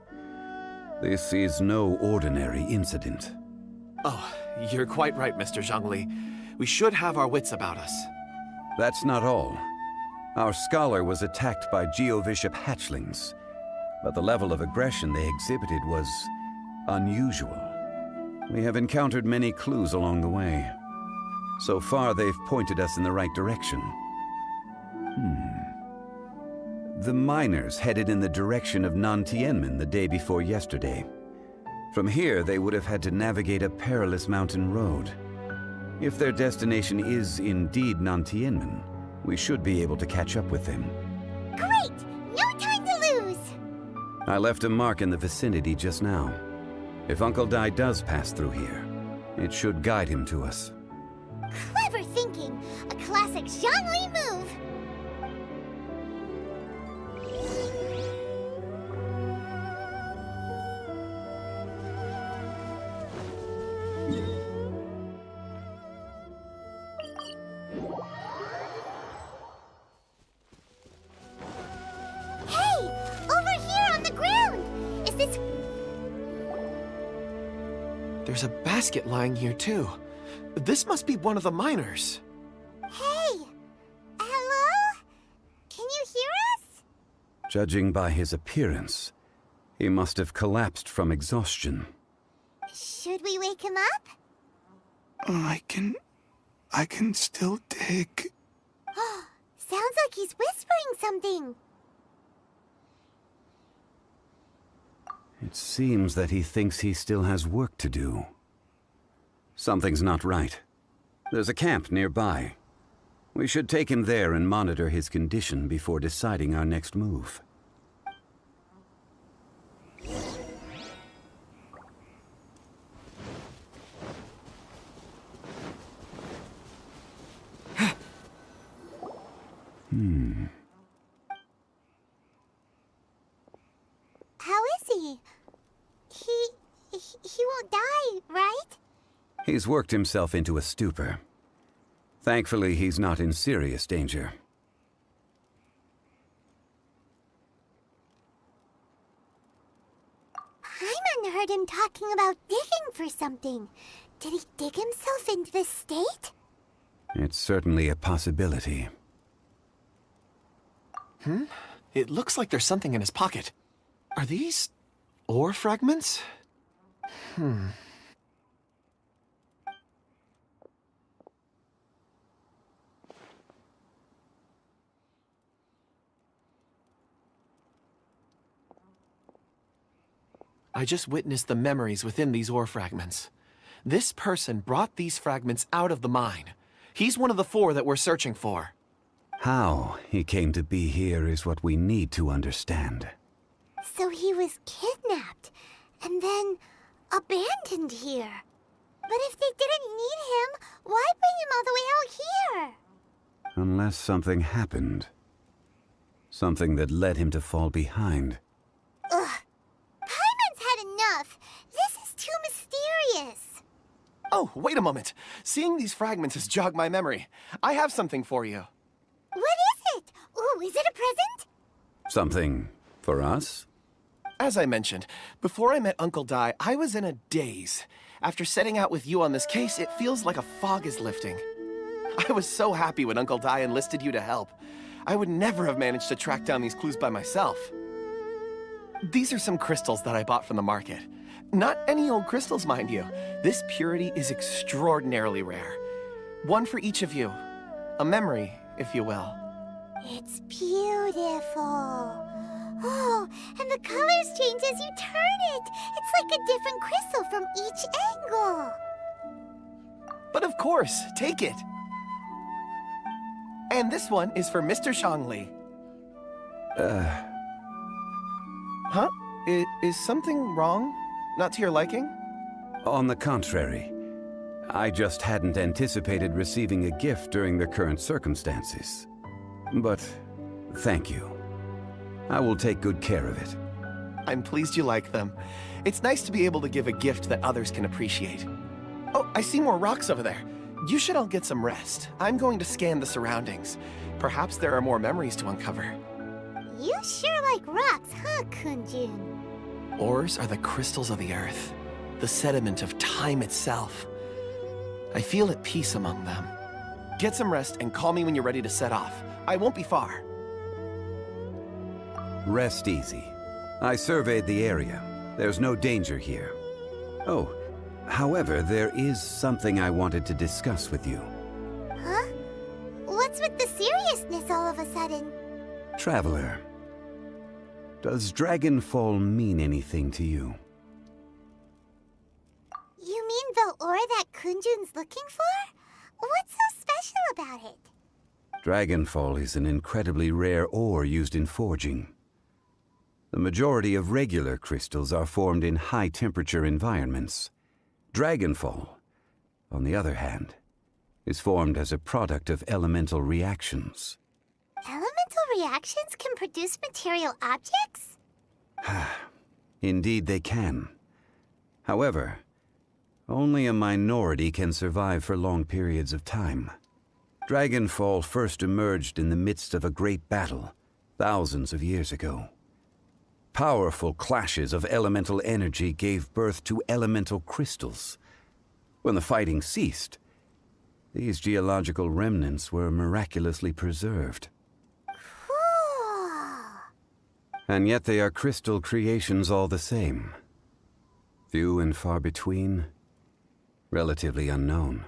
Speaker 4: This is no ordinary incident.
Speaker 5: Oh, you're quite right, Mr. Zhongli. We should have our wits about us.
Speaker 4: That's not all. Our scholar was attacked by Geovishap hatchlings, but the level of aggression they exhibited was unusual. We have encountered many clues along the way. So far, they've pointed us in the right direction. The miners headed in the direction of Nantianmen the day before yesterday. From here, they would have had to navigate a perilous mountain road. If their destination is indeed Nantianmen, we should be able to catch up with them.
Speaker 2: Great! No time to lose!
Speaker 4: I left a mark in the vicinity just now. If Uncle Dai does pass through here, it should guide him to us.
Speaker 2: Clever thinking! A classic Zhongli move!
Speaker 5: There's a basket lying here, too. This must be one of the miners.
Speaker 2: Hey! Hello? Can you hear us?
Speaker 4: Judging by his appearance, he must have collapsed from exhaustion.
Speaker 2: Should we wake him up?
Speaker 10: I can still dig.
Speaker 2: Sounds like he's whispering something.
Speaker 4: It seems that he thinks he still has work to do. Something's not right. There's a camp nearby. We should take him there and monitor his condition before deciding our next move.
Speaker 2: How is he? He won't die, right?
Speaker 4: He's worked himself into a stupor. Thankfully, he's not in serious danger.
Speaker 2: Paimon heard him talking about digging for something. Did he dig himself into this state?
Speaker 4: It's certainly a possibility.
Speaker 5: It looks like there's something in his pocket. Are these ore fragments? I just witnessed the memories within these ore fragments. This person brought these fragments out of the mine. He's one of the 4 that we're searching for.
Speaker 4: How he came to be here is what we need to understand.
Speaker 2: So he was kidnapped, and then abandoned here. But if they didn't need him, why bring him all the way out here?
Speaker 4: Unless something happened. Something that led him to fall behind.
Speaker 2: Ugh. Paimon's had enough. This is too mysterious.
Speaker 5: Oh, wait a moment. Seeing these fragments has jogged my memory. I have something for you.
Speaker 2: What is it? Ooh, is it a present?
Speaker 4: Something for us?
Speaker 5: As I mentioned, before I met Uncle Dai, I was in a daze. After setting out with you on this case, it feels like a fog is lifting. I was so happy when Uncle Dai enlisted you to help. I would never have managed to track down these clues by myself. These are some crystals that I bought from the market. Not any old crystals, mind you. This purity is extraordinarily rare. One for each of you. A memory, if you will.
Speaker 2: It's beautiful. Oh, and the colors change as you turn it. It's like a different crystal from each angle.
Speaker 5: But of course, take it. And this one is for Mr. Zhongli. Huh? Is something wrong? Not to your liking?
Speaker 4: On the contrary, I just hadn't anticipated receiving a gift during the current circumstances. But thank you. I will take good care of it.
Speaker 5: I'm pleased you like them. It's nice to be able to give a gift that others can appreciate. Oh, I see more rocks over there. You should all get some rest. I'm going to scan the surroundings. Perhaps there are more memories to uncover.
Speaker 2: You sure like rocks, huh, Kunjun?
Speaker 5: Ores are the crystals of the earth, the sediment of time itself. I feel at peace among them. Get some rest and call me when you're ready to set off. I won't be far.
Speaker 4: Rest easy. I surveyed the area. There's no danger here. Oh, however, there is something I wanted to discuss with you.
Speaker 2: Huh? What's with the seriousness all of a sudden?
Speaker 4: Traveler, does Dragonfall mean anything to you?
Speaker 2: You mean the ore that Kunjun's looking for? What's so special about it?
Speaker 4: Dragonfall is an incredibly rare ore used in forging. The majority of regular crystals are formed in high-temperature environments. Dragonfall, on the other hand, is formed as a product of elemental reactions.
Speaker 2: Elemental reactions can produce material objects?
Speaker 4: Indeed they can. However, only a minority can survive for long periods of time. Dragonfall first emerged in the midst of a great battle, thousands of years ago. Powerful clashes of elemental energy gave birth to elemental crystals. When the fighting ceased, these geological remnants were miraculously preserved.
Speaker 2: Cool.
Speaker 4: And yet they are crystal creations all the same. Few and far between, relatively unknown.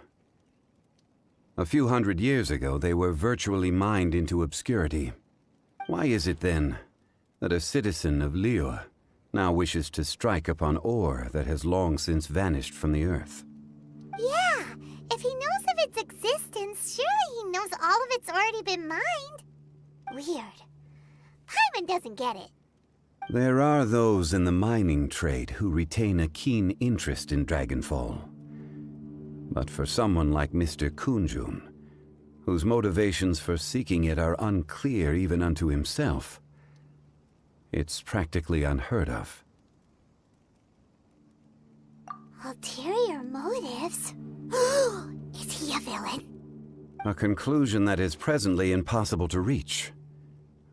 Speaker 4: A few hundred years ago, they were virtually mined into obscurity. Why is it then that a citizen of Liyue now wishes to strike upon ore that has long since vanished from the earth?
Speaker 2: Yeah, if he knows of its existence, surely he knows all of it's already been mined. Weird. Paimon doesn't get it.
Speaker 4: There are those in the mining trade who retain a keen interest in Dragonfall. But for someone like Mr. Kunjun, whose motivations for seeking it are unclear even unto himself, it's practically unheard of.
Speaker 2: Ulterior motives? Is he a villain?
Speaker 4: A conclusion that is presently impossible to reach.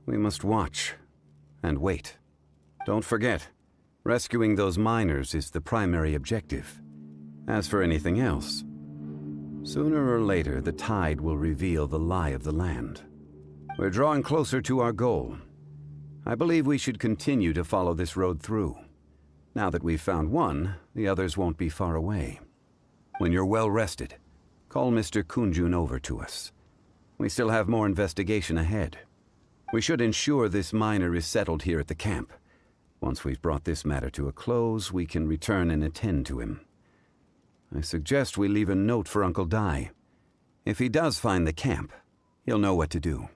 Speaker 4: We must watch and wait. Don't forget, rescuing those miners is the primary objective. As for anything else, sooner or later the tide will reveal the lie of the land. We're drawing closer to our goal. I believe we should continue to follow this road through. Now that we've found one, the others won't be far away. When you're well rested, call Mr. Kunjun over to us. We still have more investigation ahead. We should ensure this miner is settled here at the camp. Once we've brought this matter to a close, we can return and attend to him. I suggest we leave a note for Uncle Dai. If he does find the camp, he'll know what to do.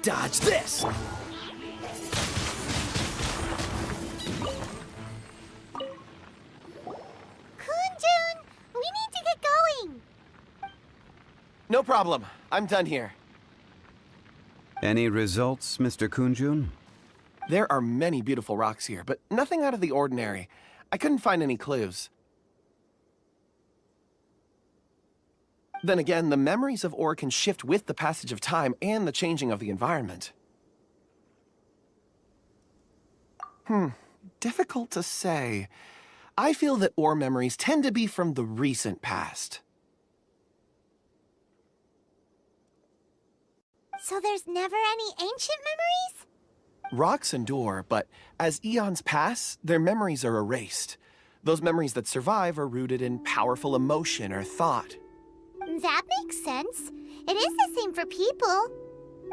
Speaker 8: Dodge this!
Speaker 2: Kunjun, we need to get going.
Speaker 5: No problem. I'm done here.
Speaker 4: Any results, Mr. Kunjun?
Speaker 5: There are many beautiful rocks here, but nothing out of the ordinary. I couldn't find any clues. Then again, the memories of ore can shift with the passage of time and the changing of the environment. Difficult to say. I feel that ore memories tend to be from the recent past.
Speaker 2: So there's never any ancient memories?
Speaker 5: Rocks endure, but as eons pass, their memories are erased. Those memories that survive are rooted in powerful emotion or thought.
Speaker 2: That makes sense. It is the same for people.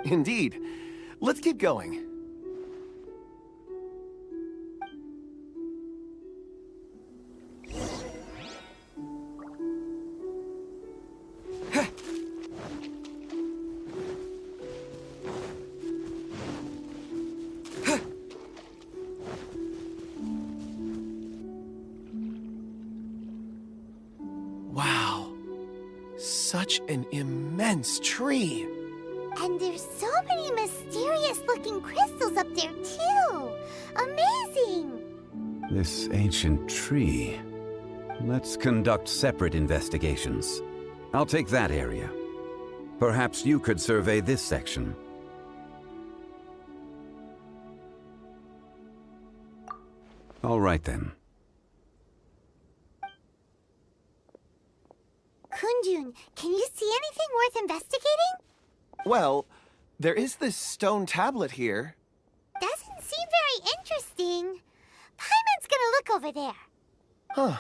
Speaker 5: Indeed. Let's keep going. Wow. Such an immense tree.
Speaker 2: And there's so many mysterious-looking crystals up there, too. Amazing!
Speaker 4: This ancient tree. Let's conduct separate investigations. I'll take that area. Perhaps you could survey this section. All right, then.
Speaker 2: Kunjun, can you see anything worth investigating?
Speaker 5: Well, there is this stone tablet here.
Speaker 2: Doesn't seem very interesting. Paimon's gonna look over there.
Speaker 5: Huh.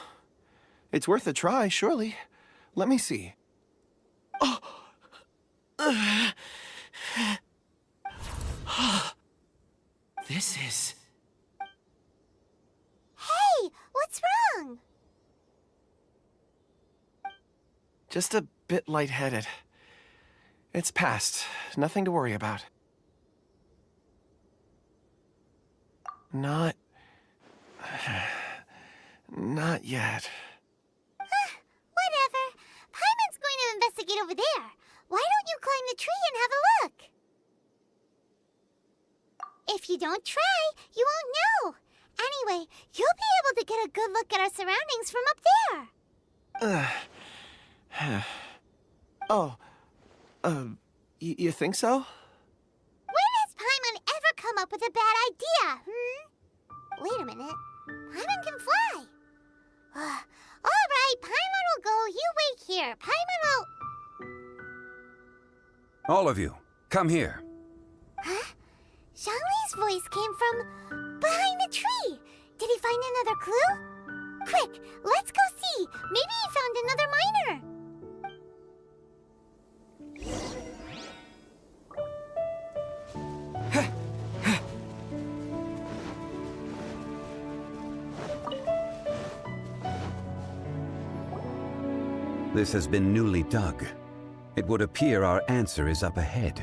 Speaker 5: It's worth a try, surely. Let me see. Oh! This is...
Speaker 2: Hey, what's wrong?
Speaker 5: just a bit lightheaded. It's past. Nothing to worry about. Not yet.
Speaker 2: Whatever. Paimon's going to investigate over there. Why don't you climb the tree and have a look? If you don't try, you won't know. Anyway, you'll be able to get a good look at our surroundings from up there.
Speaker 5: You think so?
Speaker 2: When has Paimon ever come up with a bad idea, Wait a minute. Paimon can fly. All right, Paimon will go. You wait here. Paimon will...
Speaker 4: All of you, come here.
Speaker 2: Huh? Zhongli's voice came from behind the tree. Did he find another clue? Quick, let's go see. Maybe he found another miner.
Speaker 4: This has been newly dug. It would appear our answer is up ahead.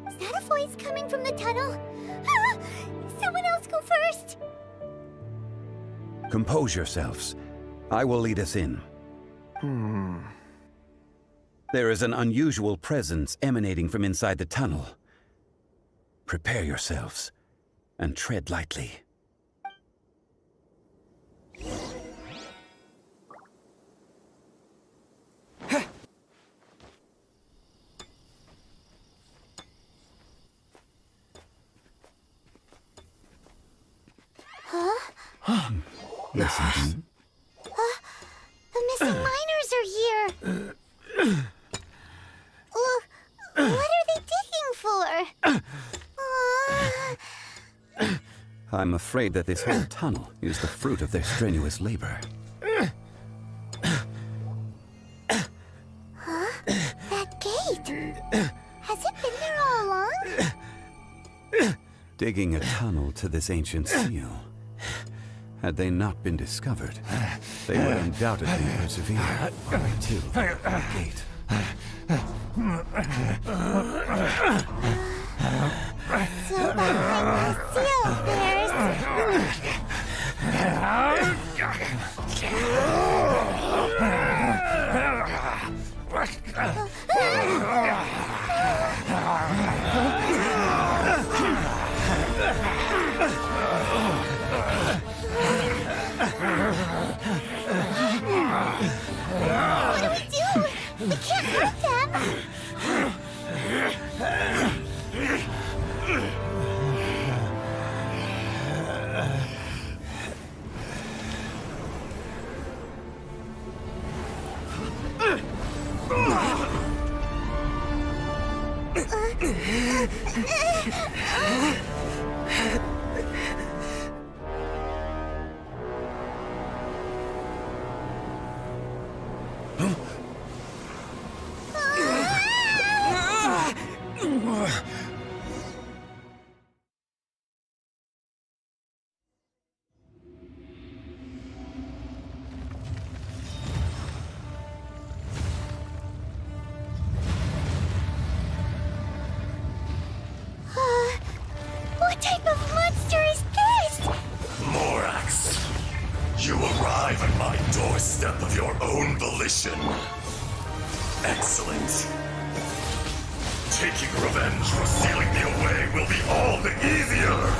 Speaker 2: Is that a voice coming from the tunnel? Someone else go first.
Speaker 4: Compose yourselves. I will lead us in. There is an unusual presence emanating from inside the tunnel. Prepare yourselves and tread lightly. Listen.
Speaker 2: The missing miners are here. What are they digging for?
Speaker 4: I'm afraid that this whole tunnel is the fruit of their strenuous labor.
Speaker 2: That gate. Has it been there all along?
Speaker 4: Digging a tunnel to this ancient seal. Had they not been discovered, they would undoubtedly persevere to the gate.
Speaker 2: So behind the seal, there's... What do we do? We can't hurt them.
Speaker 12: step of your own volition. Excellent. Taking revenge for sealing me away will be all the easier!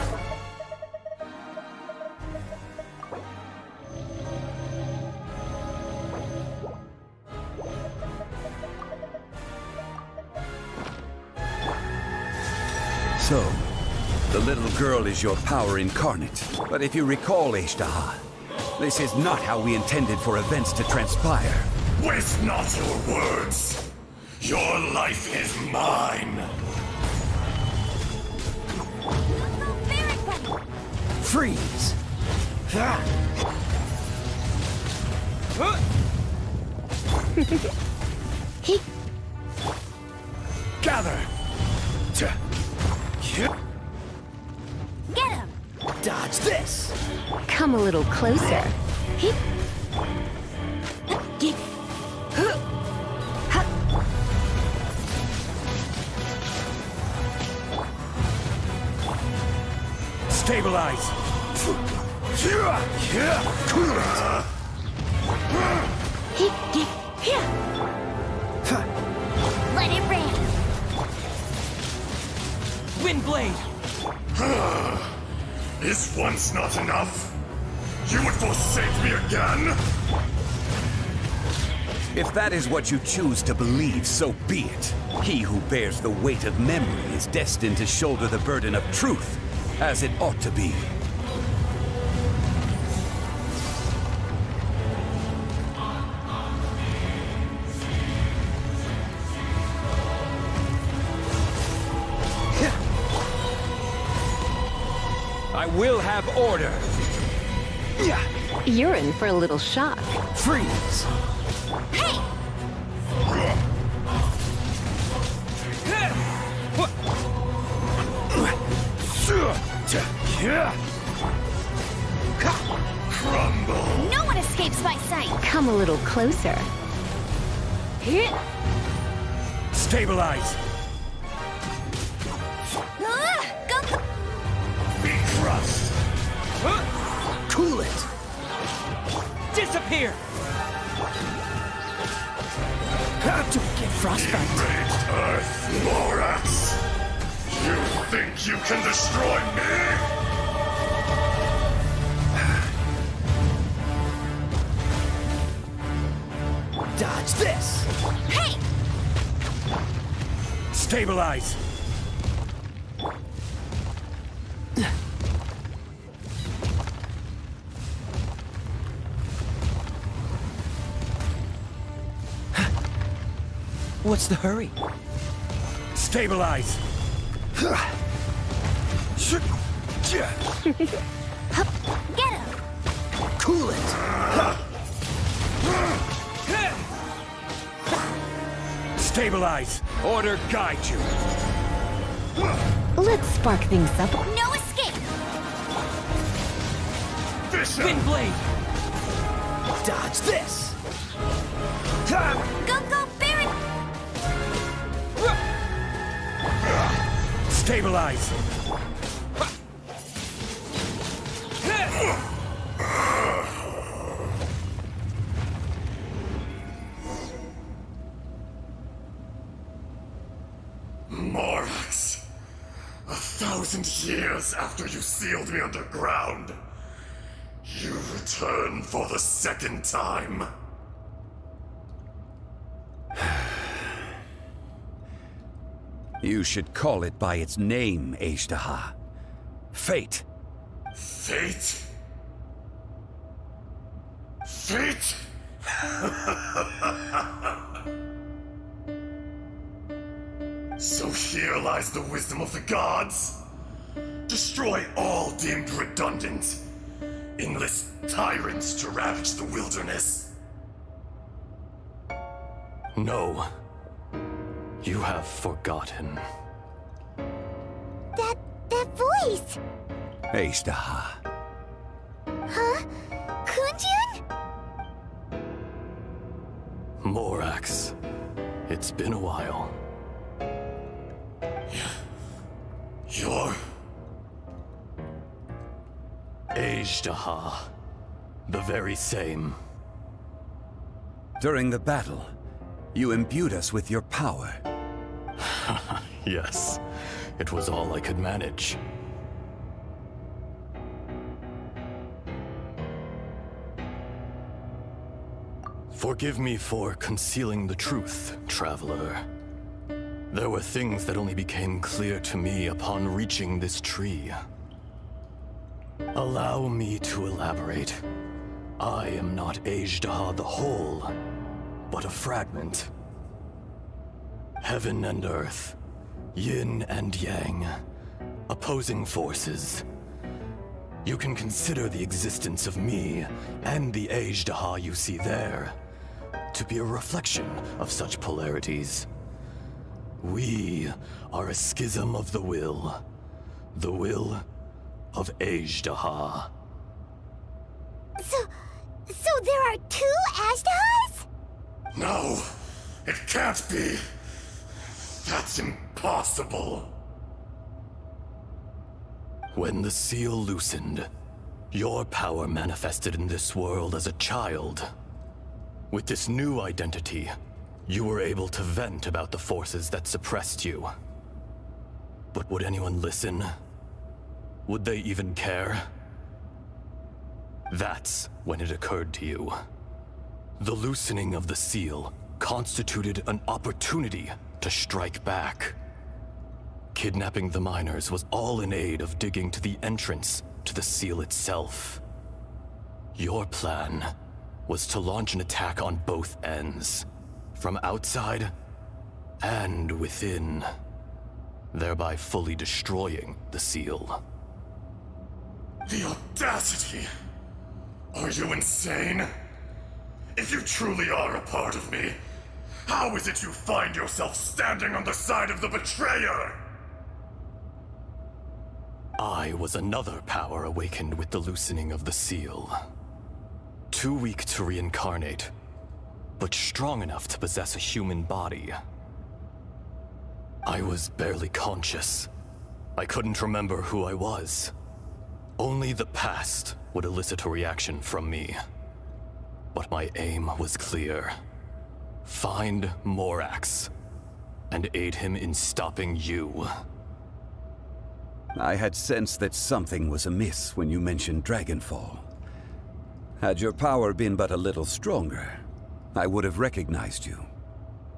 Speaker 4: So, the little girl is your power incarnate. But if you recall, Ishtaha, this is not how we intended for events to transpire.
Speaker 12: Waste not your words! Your life is mine!
Speaker 8: Freeze!
Speaker 12: Gather!
Speaker 2: Get him!
Speaker 8: Dodge this!
Speaker 6: Come a little closer.
Speaker 12: Stabilize! Cool it!
Speaker 2: Let it rain!
Speaker 8: Wind blade!
Speaker 12: Is once not enough? You would forsake me again?
Speaker 4: If that is what you choose to believe, so be it. He who bears the weight of memory is destined to shoulder the burden of truth, as it ought to be. I will have order.
Speaker 6: You're in for a little shock.
Speaker 4: Freeze!
Speaker 2: Hey!
Speaker 12: Crumble!
Speaker 2: No one escapes my sight!
Speaker 6: Come a little closer.
Speaker 12: Stabilize!
Speaker 2: Go!
Speaker 12: Be crushed!
Speaker 8: Cool it! Disappear! Don't get frostbite.
Speaker 12: Enraged Earth, Morax! You think you can destroy me?
Speaker 8: Dodge this!
Speaker 2: Hey!
Speaker 12: Stabilize!
Speaker 8: What's the hurry?
Speaker 12: Stabilize!
Speaker 2: Get him!
Speaker 8: Cool it!
Speaker 12: Stabilize! Order guide you!
Speaker 6: Let's spark things up.
Speaker 2: No escape!
Speaker 12: Bishop!
Speaker 8: Wind blade! Dodge this!
Speaker 2: Go, Baron!
Speaker 12: Stabilize! Morax! 1,000 years after you sealed me underground, you return for the second time.
Speaker 4: You should call it by its name, Ishtaha. Fate.
Speaker 12: Fate? Fate? So here lies the wisdom of the gods. Destroy all deemed redundant. Enlist tyrants to ravage the wilderness.
Speaker 13: No. You have forgotten.
Speaker 2: That voice!
Speaker 4: Ishtaha.
Speaker 2: Huh? Kunjun?
Speaker 13: Morax. It's been a while.
Speaker 12: You're...
Speaker 13: Ishtaha. The very same.
Speaker 4: During the battle, you imbued us with your power.
Speaker 13: Yes, it was all I could manage. Forgive me for concealing the truth, traveler. There were things that only became clear to me upon reaching this tree. Allow me to elaborate. I am not Azhdaha the whole, but a fragment. Heaven and earth, yin and yang, opposing forces. You can consider the existence of me and the Azhdaha you see there to be a reflection of such polarities. We are a schism of the will of Azhdaha.
Speaker 2: So there are two Azhdahas?
Speaker 12: No, it can't be. That's impossible.
Speaker 13: When the seal loosened, your power manifested in this world as a child. With this new identity, you were able to vent about the forces that suppressed you. But would anyone listen? Would they even care? That's when it occurred to you. The loosening of the seal constituted an opportunity to strike back. Kidnapping the miners was all in aid of digging to the entrance to the seal itself. Your plan was to launch an attack on both ends, from outside and within, thereby fully destroying the seal.
Speaker 12: The audacity! Are you insane? If you truly are a part of me, how is it you find yourself standing on the side of the betrayer?
Speaker 13: I was another power awakened with the loosening of the seal. Too weak to reincarnate, but strong enough to possess a human body. I was barely conscious. I couldn't remember who I was. Only the past would elicit a reaction from me. But my aim was clear. Find Morax, and aid him in stopping you.
Speaker 4: I had sensed that something was amiss when you mentioned Dragonfall. Had your power been but a little stronger, I would have recognized you.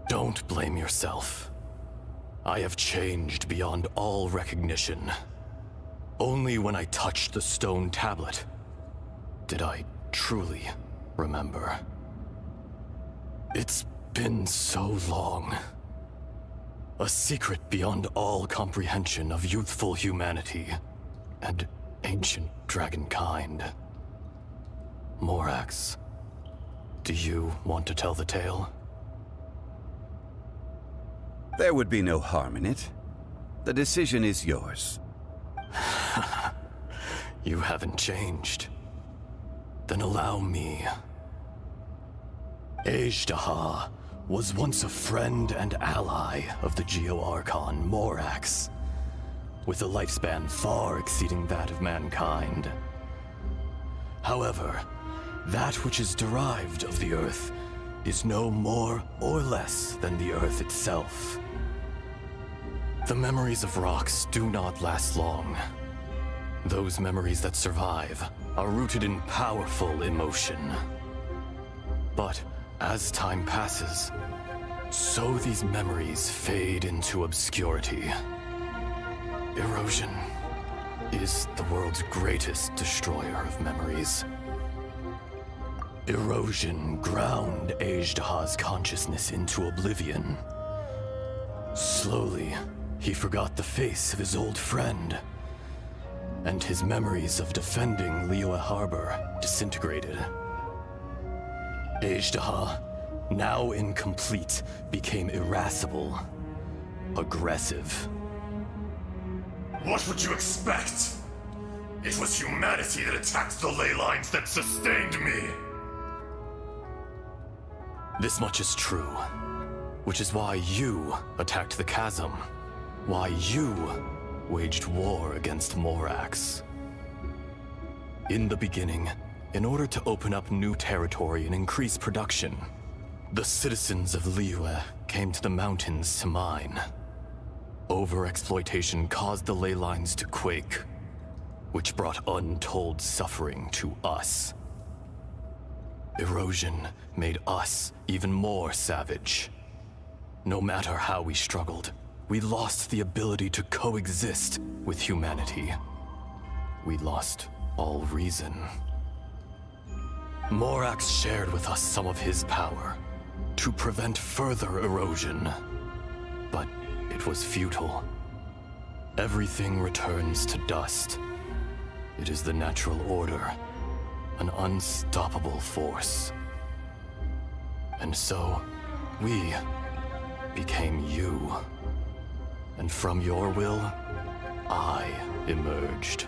Speaker 13: Don't blame yourself. I have changed beyond all recognition. Only when I touched the stone tablet did I truly remember. It's been so long. A secret beyond all comprehension of youthful humanity and ancient dragonkind. Morax, do you want to tell the tale?
Speaker 4: There would be no harm in it. The decision is yours.
Speaker 13: You haven't changed. Then allow me. Azhdaha was once a friend and ally of the Geo-Archon Morax, with a lifespan far exceeding that of mankind. However, that which is derived of the Earth is no more or less than the Earth itself. The memories of rocks do not last long. Those memories that survive are rooted in powerful emotion. But as time passes, so these memories fade into obscurity. Erosion is the world's greatest destroyer of memories. Erosion ground Azhdaha's consciousness into oblivion. Slowly, he forgot the face of his old friend, and his memories of defending Liyue Harbor disintegrated. Azhdaha, now incomplete, became irascible, aggressive.
Speaker 12: What would you expect? It was humanity that attacked the ley lines that sustained me.
Speaker 13: This much is true, which is why you attacked the chasm, why you waged war against Morax. In the beginning, in order to open up new territory and increase production, The citizens of Liyue came to the mountains to mine. Overexploitation caused the ley lines to quake, which brought untold suffering to us. Erosion made us even more savage. No matter how we struggled, we lost the ability to coexist with humanity. We lost all reason. Morax shared with us some of his power to prevent further erosion, but it was futile. Everything returns to dust. It is the natural order, an unstoppable force. And so, we became you. And from your will, I emerged.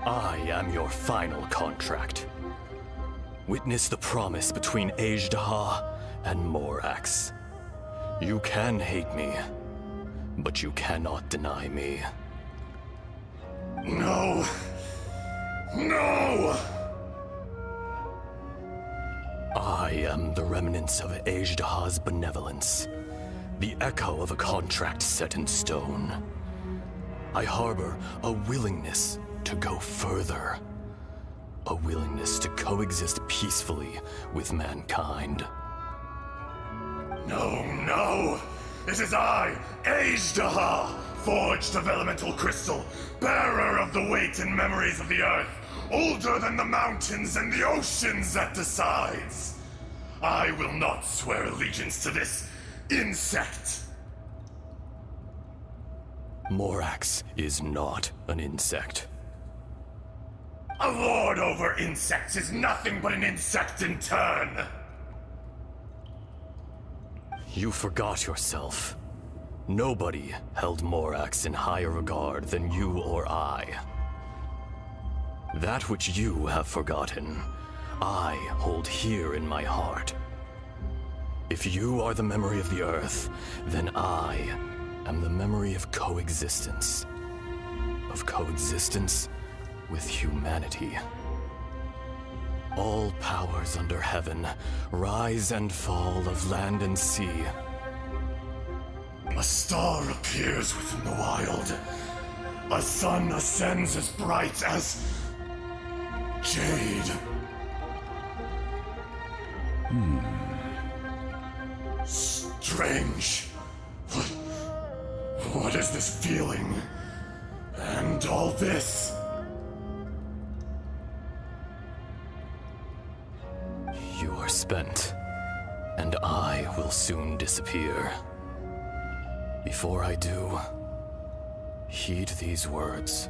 Speaker 13: I am your final contract. Witness the promise between Ajdaha and Morax. You can hate me, but you cannot deny me.
Speaker 12: No! No!
Speaker 13: I am the remnants of Ajdaha's benevolence, the echo of a contract set in stone. I harbor a willingness to go further, a willingness to coexist peacefully with mankind.
Speaker 12: No, no! It is I, Ajdaha, forged of elemental crystal, bearer of the weight and memories of the earth, older than the mountains and the oceans at the sides. I will not swear allegiance to this insect.
Speaker 13: Morax is not an insect.
Speaker 12: A lord over insects is nothing but an insect in turn.
Speaker 13: You forgot yourself. Nobody held Morax in higher regard than you or I. That which you have forgotten, I hold here in my heart. If you are the memory of the Earth, then I am the memory of coexistence. Of coexistence with humanity. All powers under heaven, rise and fall of land and sea.
Speaker 12: A star appears within the wild. A sun ascends as bright as jade. Strange. What is this feeling? And all this?
Speaker 13: You are spent, and I will soon disappear. Before I do, heed these words.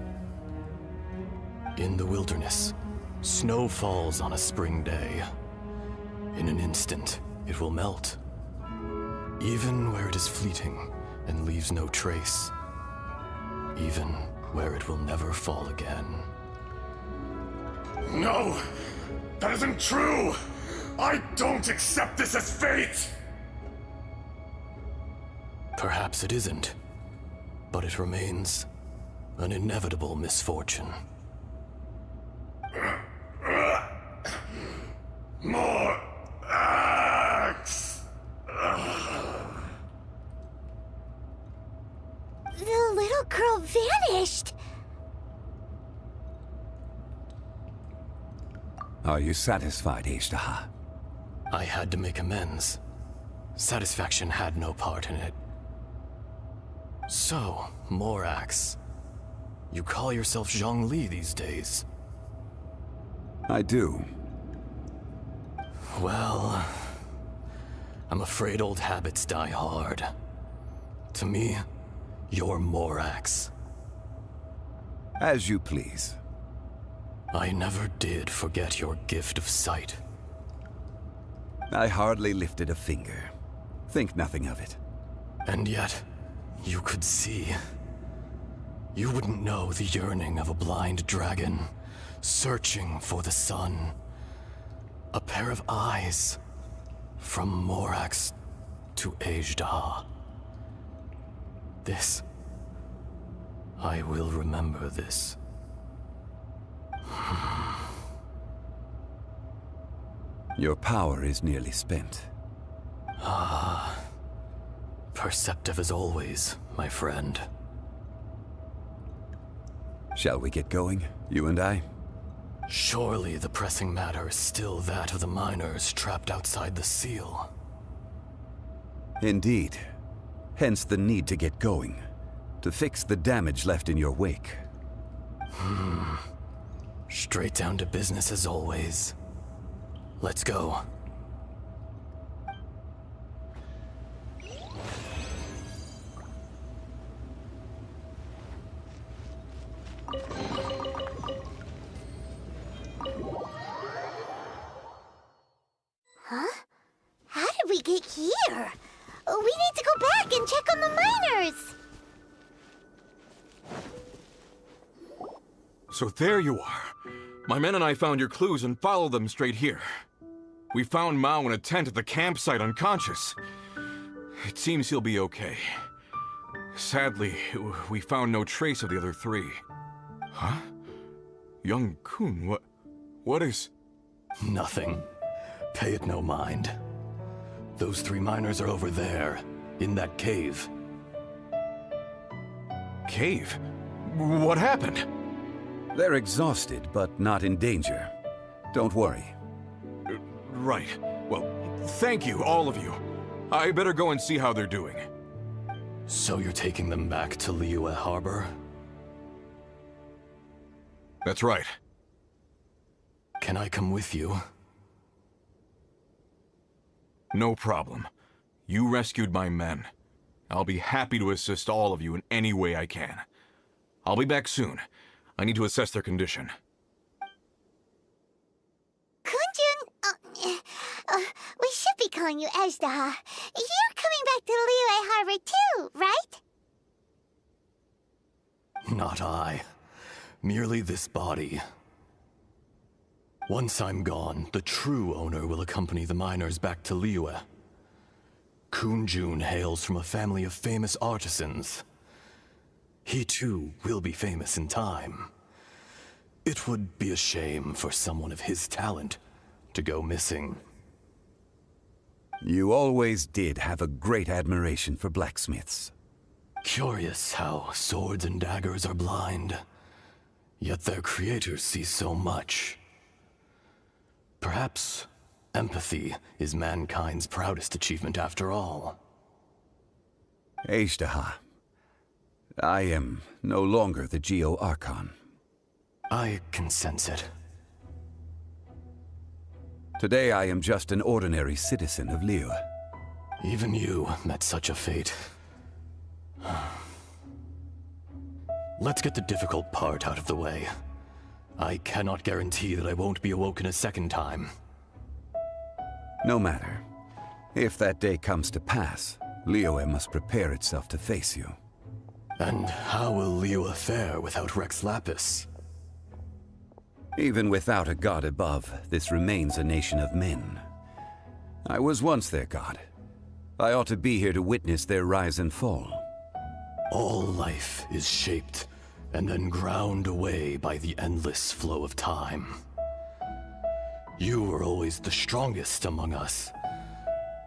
Speaker 13: In the wilderness, snow falls on a spring day. In an instant, it will melt. Even where it is fleeting and leaves no trace. Even where it will never fall again.
Speaker 12: No! That isn't true! I don't accept this as fate!
Speaker 13: Perhaps it isn't, but it remains an inevitable misfortune.
Speaker 12: More axe!
Speaker 2: The little girl vanished!
Speaker 4: Are you satisfied, Ajdaha?
Speaker 13: I had to make amends. Satisfaction had no part in it. So, Morax, you call yourself Zhongli these days?
Speaker 4: I do.
Speaker 13: Well, I'm afraid old habits die hard. To me, you're Morax.
Speaker 4: As you please.
Speaker 13: I never did forget your gift of sight.
Speaker 4: I hardly lifted a finger. Think nothing of it.
Speaker 13: And yet, you could see. You wouldn't know the yearning of a blind dragon, searching for the sun. A pair of eyes, from Morax to Ajdaha. This, I will remember this.
Speaker 4: Your power is nearly spent.
Speaker 13: Ah. Perceptive as always, my friend.
Speaker 4: Shall we get going, you and I?
Speaker 13: Surely the pressing matter is still that of the miners trapped outside the seal.
Speaker 4: Indeed. Hence the need to get going, to fix the damage left in your wake.
Speaker 13: Straight down to business as always. Let's go.
Speaker 2: Huh? How did we get here? We need to go back and check on the miners!
Speaker 3: So there you are. My men and I found your clues and followed them straight here. We found Mao in a tent at the campsite unconscious. It seems he'll be okay. Sadly, we found no trace of the other three. Huh? Young Kun, what is...
Speaker 13: Nothing. Pay it no mind. Those 3 miners are over there, in that cave.
Speaker 3: Cave? What happened?
Speaker 4: They're exhausted, but not in danger. Don't worry.
Speaker 3: Right. Well, thank you, all of you. I better go and see how they're doing.
Speaker 13: So you're taking them back to Liyue Harbor?
Speaker 3: That's right.
Speaker 13: Can I come with you?
Speaker 3: No problem. You rescued my men. I'll be happy to assist all of you in any way I can. I'll be back soon. I need to assess their condition.
Speaker 2: Kunjun, we should be calling you Ezda. You're coming back to Liyue Harbor too, right?
Speaker 13: Not I. Merely this body. Once I'm gone, the true owner will accompany the miners back to Liyue. Kunjun hails from a family of famous artisans. He too will be famous in time. It would be a shame for someone of his talent to go missing.
Speaker 4: You always did have a great admiration for blacksmiths.
Speaker 13: Curious how swords and daggers are blind, yet their creators see so much. Perhaps empathy is mankind's proudest achievement after all.
Speaker 4: Ezda, I am no longer the Geo-Archon.
Speaker 13: I can sense it.
Speaker 4: Today I am just an ordinary citizen of Liyue.
Speaker 13: Even you met such a fate. Let's get the difficult part out of the way. I cannot guarantee that I won't be awoken a second time.
Speaker 4: No matter. If that day comes to pass, Liyue must prepare itself to face you.
Speaker 13: And how will Liyue fare without Rex Lapis?
Speaker 4: Even without a god above, this remains a nation of men. I was once their god. I ought to be here to witness their rise and fall.
Speaker 13: All life is shaped and then ground away by the endless flow of time. You were always the strongest among us.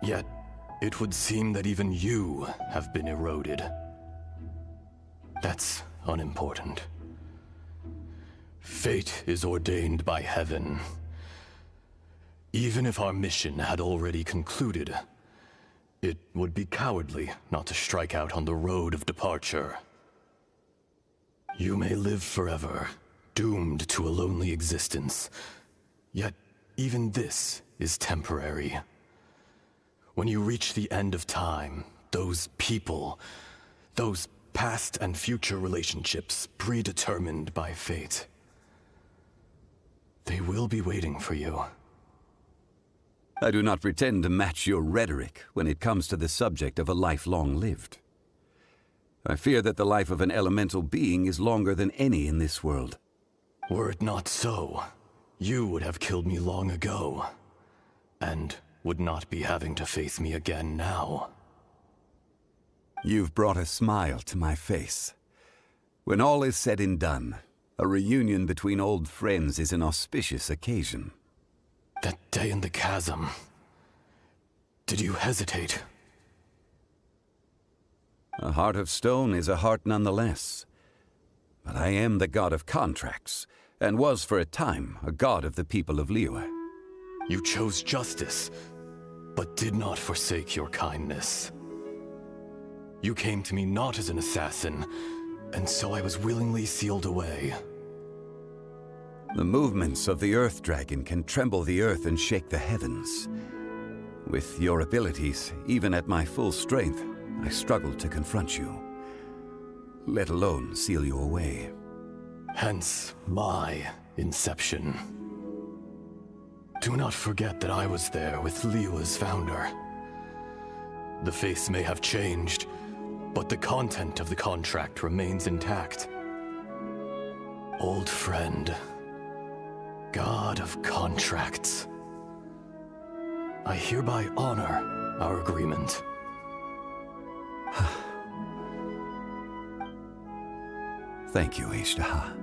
Speaker 13: Yet, it would seem that even you have been eroded. That's unimportant. Fate is ordained by heaven. Even if our mission had already concluded, it would be cowardly not to strike out on the road of departure. You may live forever, doomed to a lonely existence. Yet, even this is temporary. When you reach the end of time, those people, those past and future relationships predetermined by fate, they will be waiting for you.
Speaker 4: I do not pretend to match your rhetoric when it comes to the subject of a life long lived. I fear that the life of an elemental being is longer than any in this world.
Speaker 13: Were it not so, you would have killed me long ago, and would not be having to face me again now.
Speaker 4: You've brought a smile to my face. When all is said and done, A reunion between old friends is an auspicious occasion.
Speaker 13: That day in the chasm. Did you hesitate?
Speaker 4: A heart of stone is a heart nonetheless. But I am the god of contracts, and was for a time a god of the people of Liyue.
Speaker 13: You chose justice, but did not forsake your kindness. You came to me not as an assassin, and so I was willingly sealed away.
Speaker 4: The movements of the Earth Dragon can tremble the earth and shake the heavens. With your abilities, even at my full strength, I struggled to confront you, let alone seal you away.
Speaker 13: Hence my inception. Do not forget that I was there with Liyue's founder. The face may have changed, but the content of the contract remains intact. Old friend, god of contracts, I hereby honor our agreement.
Speaker 4: Thank you, Ishtaha.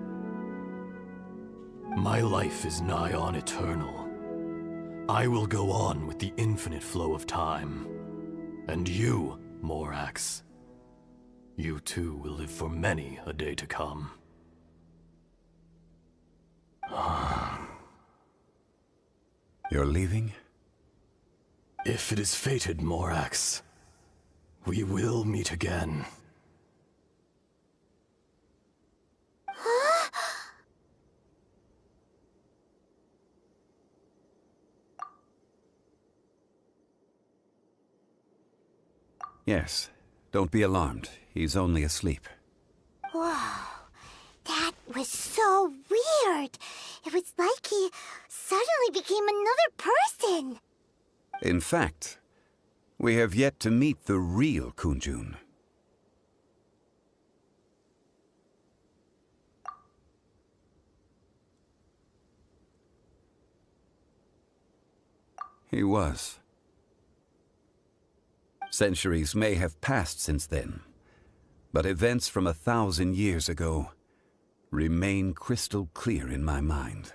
Speaker 13: My life is nigh on eternal. I will go on with the infinite flow of time. And you, Morax, you too will live for many a day to come.
Speaker 4: You're leaving?
Speaker 13: If it is fated, Morax, we will meet again.
Speaker 4: Yes. Don't be alarmed. He's only asleep.
Speaker 2: Whoa. That was so weird. It was like he suddenly became another person.
Speaker 4: In fact, we have yet to meet the real Kunjun. He was. Centuries may have passed since then, but events from 1,000 years ago remain crystal clear in my mind.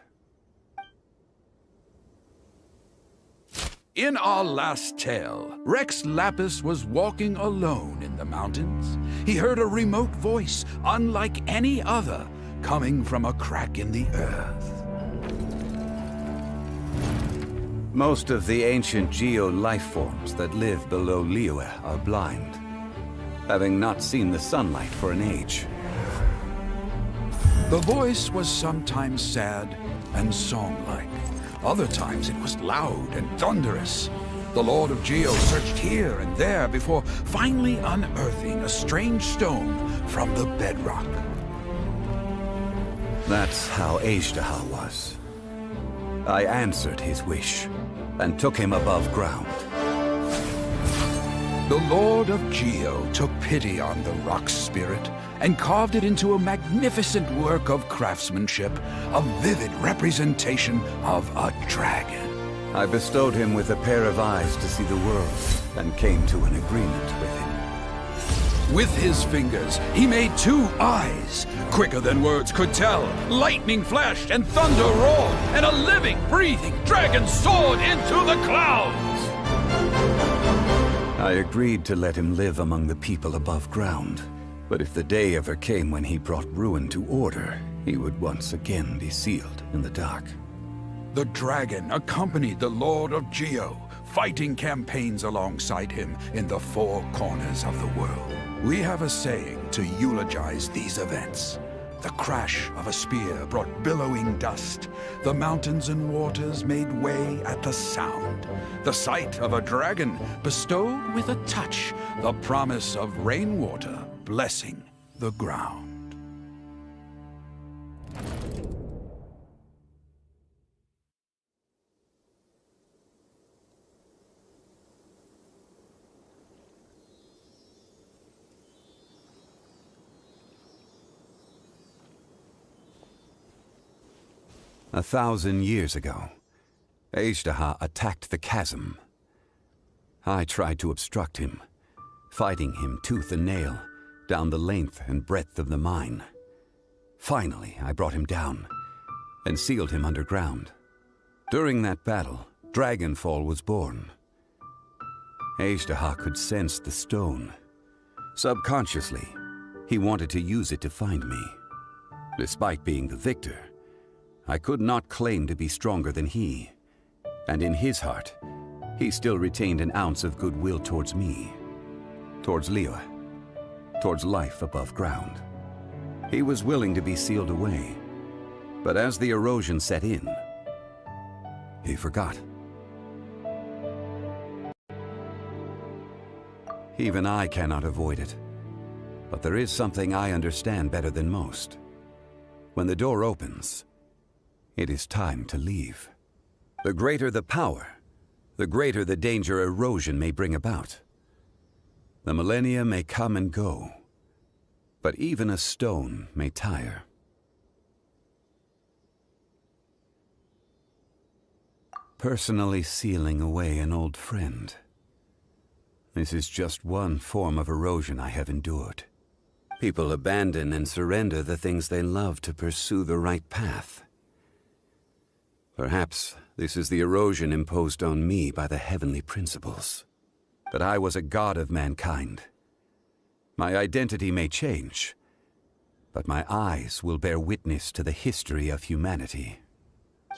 Speaker 14: In our last tale, Rex Lapis was walking alone in the mountains. He heard a remote voice, unlike any other, coming from a crack in the earth.
Speaker 4: Most of the ancient geo-life forms that live below Liyue are blind, having not seen the sunlight for an age.
Speaker 14: The voice was sometimes sad and song-like. Other times it was loud and thunderous. The Lord of Geo searched here and there before finally unearthing a strange stone from the bedrock.
Speaker 4: That's how Ishtaha was. I answered his wish and took him above ground.
Speaker 14: The Lord of Geo took pity on the rock spirit and carved it into a magnificent work of craftsmanship, a vivid representation of a dragon.
Speaker 4: I bestowed him with a pair of eyes to see the world and came to an agreement with him.
Speaker 14: With his fingers, he made 2 eyes, quicker than words could tell. Lightning flashed and thunder roared, and a living, breathing dragon soared into the clouds!
Speaker 4: I agreed to let him live among the people above ground, but if the day ever came when he brought ruin to order, he would once again be sealed in the dark.
Speaker 14: The dragon accompanied the Lord of Geo, fighting campaigns alongside him in the 4 corners of the world. We have a saying to eulogize these events. The crash of a spear brought billowing dust. The mountains and waters made way at the sound. The sight of a dragon bestowed with a touch the promise of rainwater blessing the ground.
Speaker 4: A 1,000 years ago, Ishtaha attacked the chasm. I tried to obstruct him, fighting him tooth and nail down the length and breadth of the mine. Finally, I brought him down and sealed him underground. During that battle, Dragonfall was born. Azhdaha could sense the stone. Subconsciously, he wanted to use it to find me. Despite being the victor, I could not claim to be stronger than he, and in his heart, he still retained an ounce of goodwill towards me, towards Liyue, towards life above ground. He was willing to be sealed away, but as the erosion set in, he forgot. Even I cannot avoid it, but there is something I understand better than most. When the door opens, it is time to leave. The greater the power, the greater the danger erosion may bring about. The millennia may come and go, but even a stone may tire. Personally sealing away an old friend. This is just one form of erosion I have endured. People abandon and surrender the things they love to pursue the right path. Perhaps this is the erosion imposed on me by the heavenly principles. That I was a god of mankind. My identity may change, but my eyes will bear witness to the history of humanity.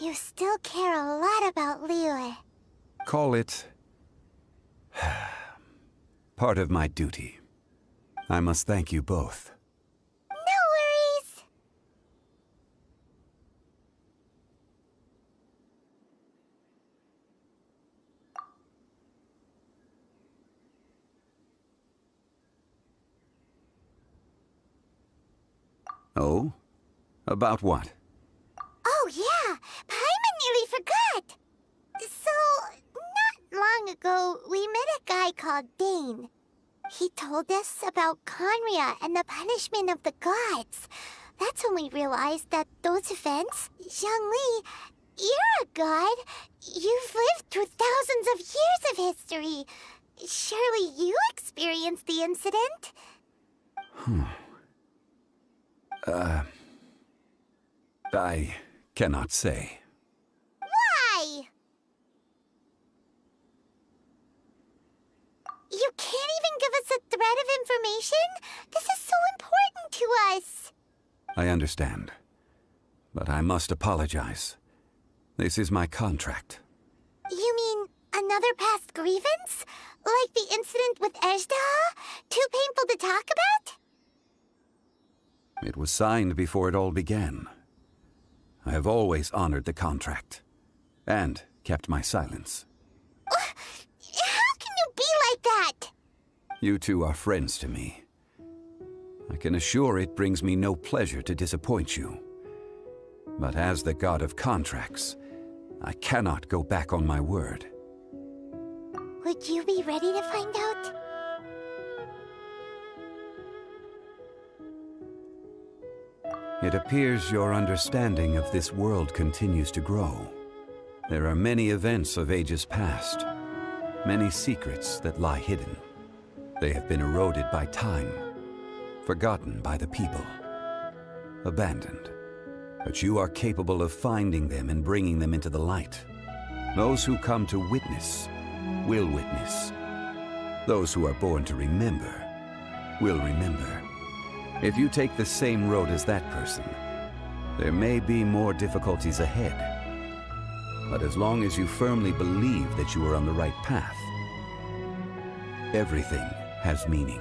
Speaker 2: You still care a lot about Liyue.
Speaker 4: Call it part of my duty. I must thank you both.
Speaker 2: No worries!
Speaker 4: Oh? About what?
Speaker 2: Oh yeah! Paimon nearly forgot! So, not long ago, we met a guy called Dane. He told us about Conria and the punishment of the gods. That's when we realized that those events... Zhongli, you're a god. You've lived through thousands of years of history. Surely you experienced the incident?
Speaker 4: I cannot say.
Speaker 2: Why? You can't even give us a thread of information? This is so important to us.
Speaker 4: I understand, but I must apologize. This is my contract.
Speaker 2: You mean another past grievance? Like the incident with Azhdaha? Too painful to talk about?
Speaker 4: It was signed before it all began. I have always honored the contract, and kept my silence.
Speaker 2: How can you be like that?
Speaker 4: You two are friends to me. I can assure it brings me no pleasure to disappoint you. But as the god of contracts, I cannot go back on my word.
Speaker 2: Would you be ready to find out?
Speaker 4: It appears your understanding of this world continues to grow. There are many events of ages past, many secrets that lie hidden. They have been eroded by time, forgotten by the people, abandoned. But you are capable of finding them and bringing them into the light. Those who come to witness will witness. Those who are born to remember will remember. If you take the same road as that person, there may be more difficulties ahead. But as long as you firmly believe that you are on the right path, everything has meaning.